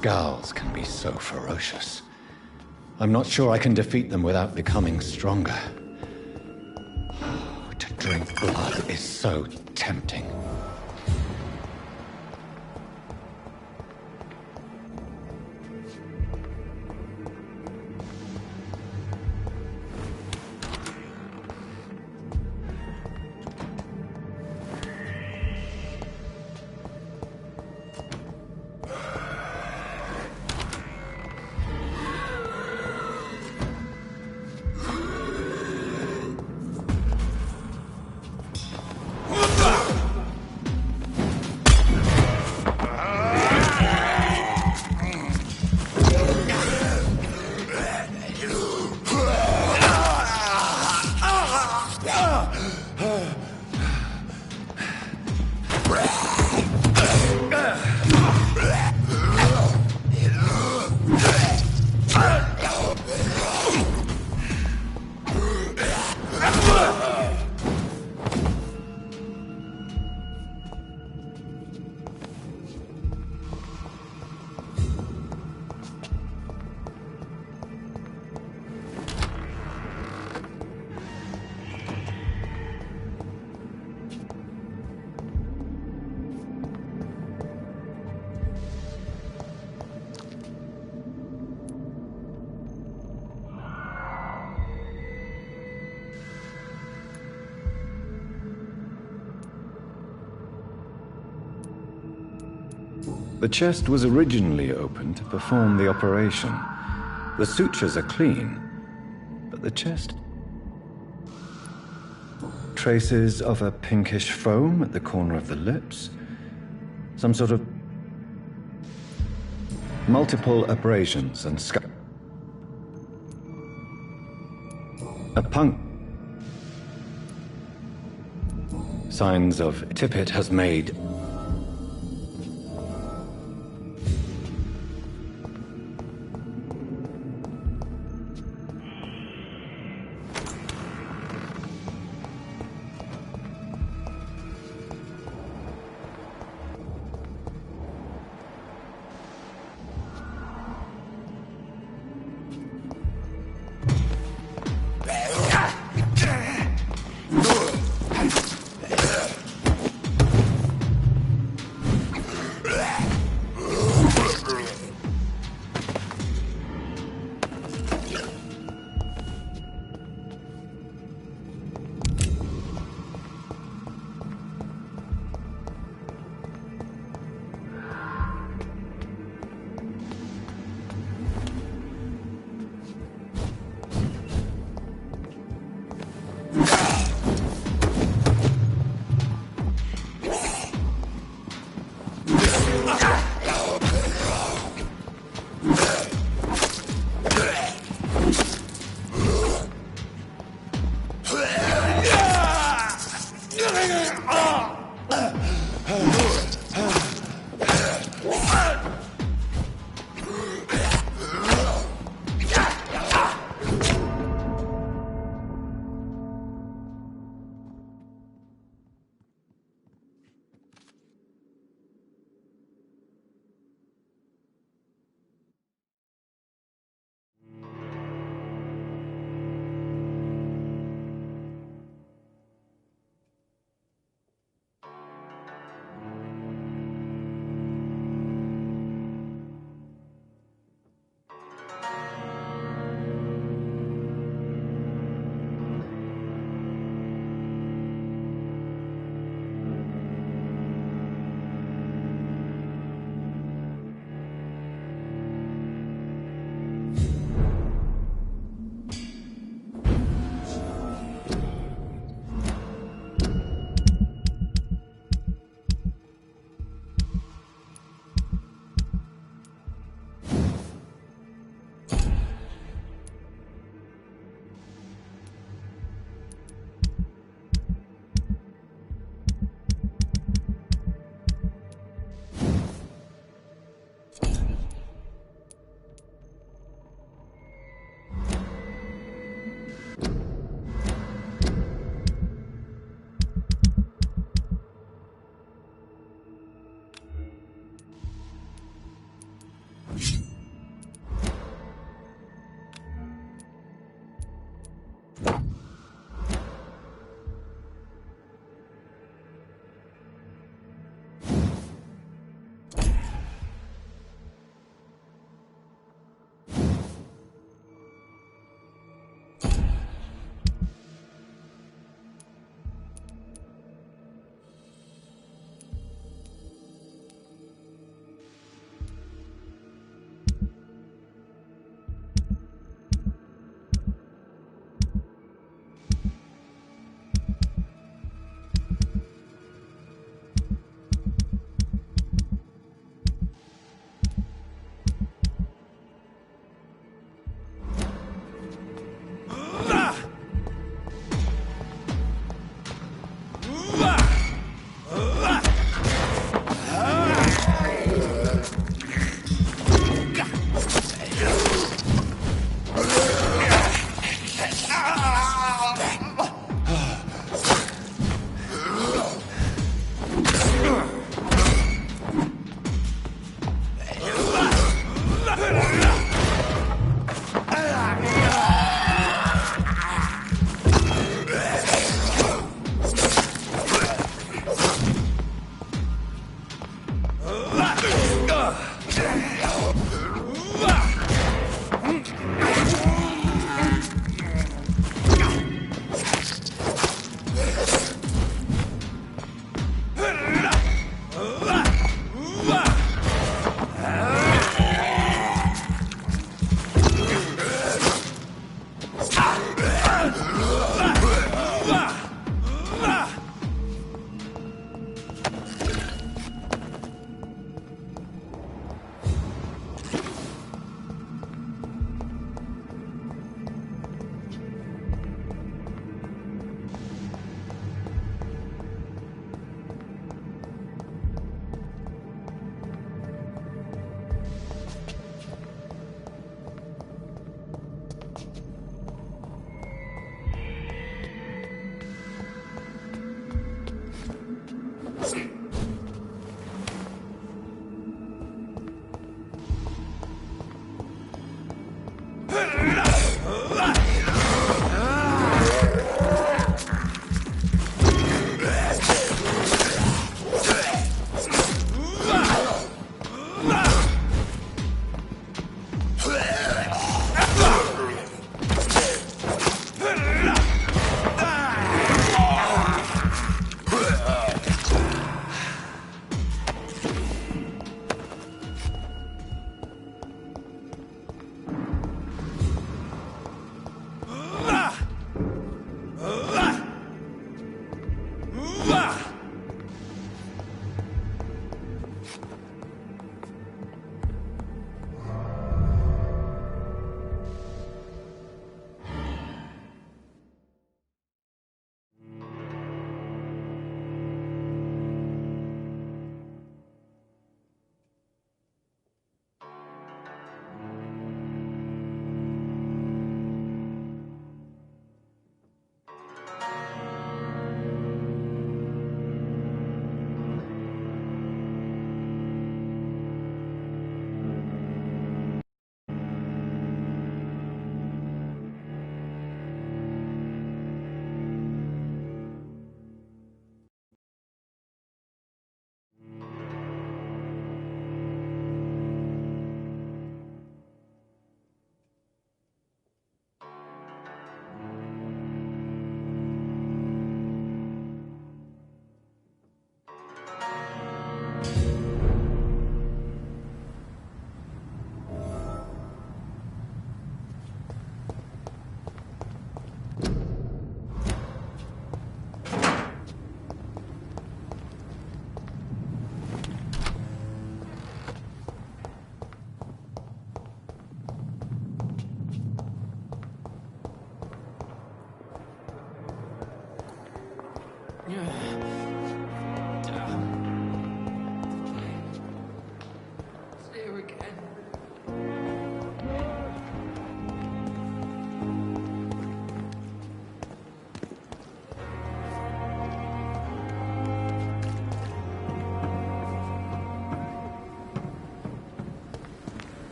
Skulls can be so ferocious. I'm not sure I can defeat them without becoming stronger. To drink blood is so tempting. The chest was originally opened to perform the operation. The sutures are clean, but the chest... Traces of a pinkish foam at the corner of the lips. Some sort of... multiple abrasions and a signs of Tippett has made...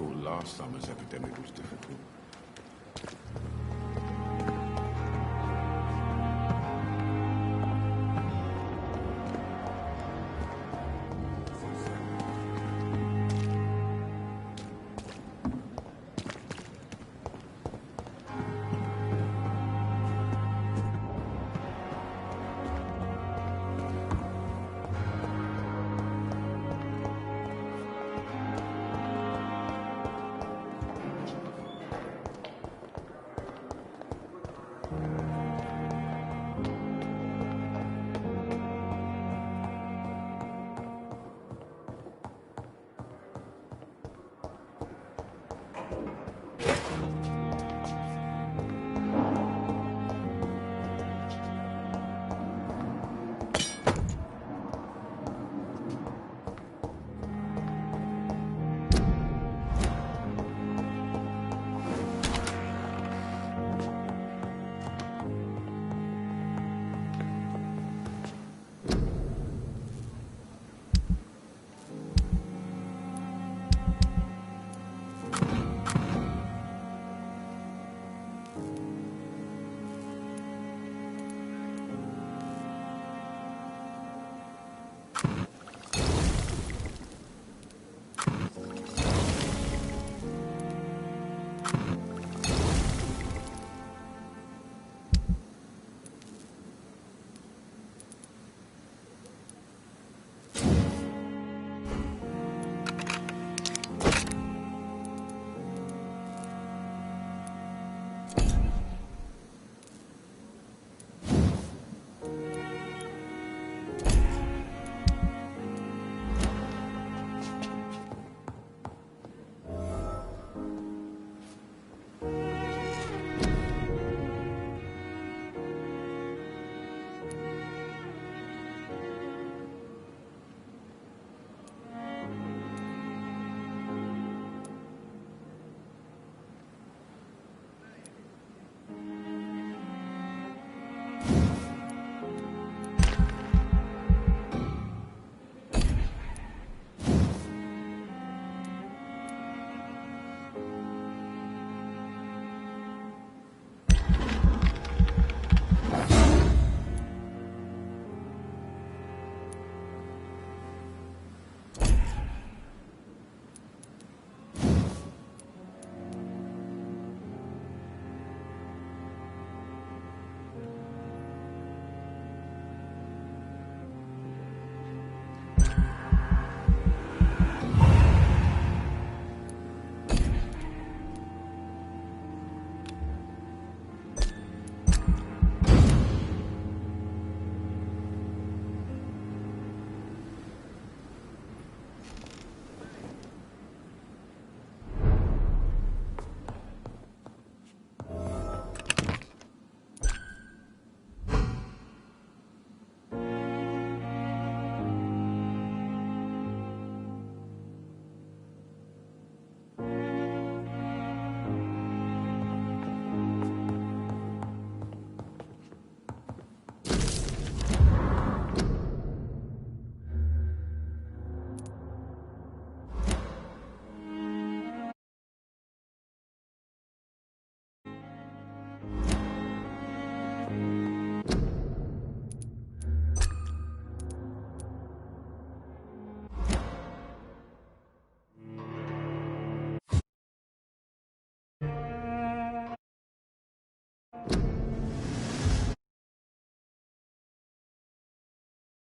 thought last summer's epidemic was difficult.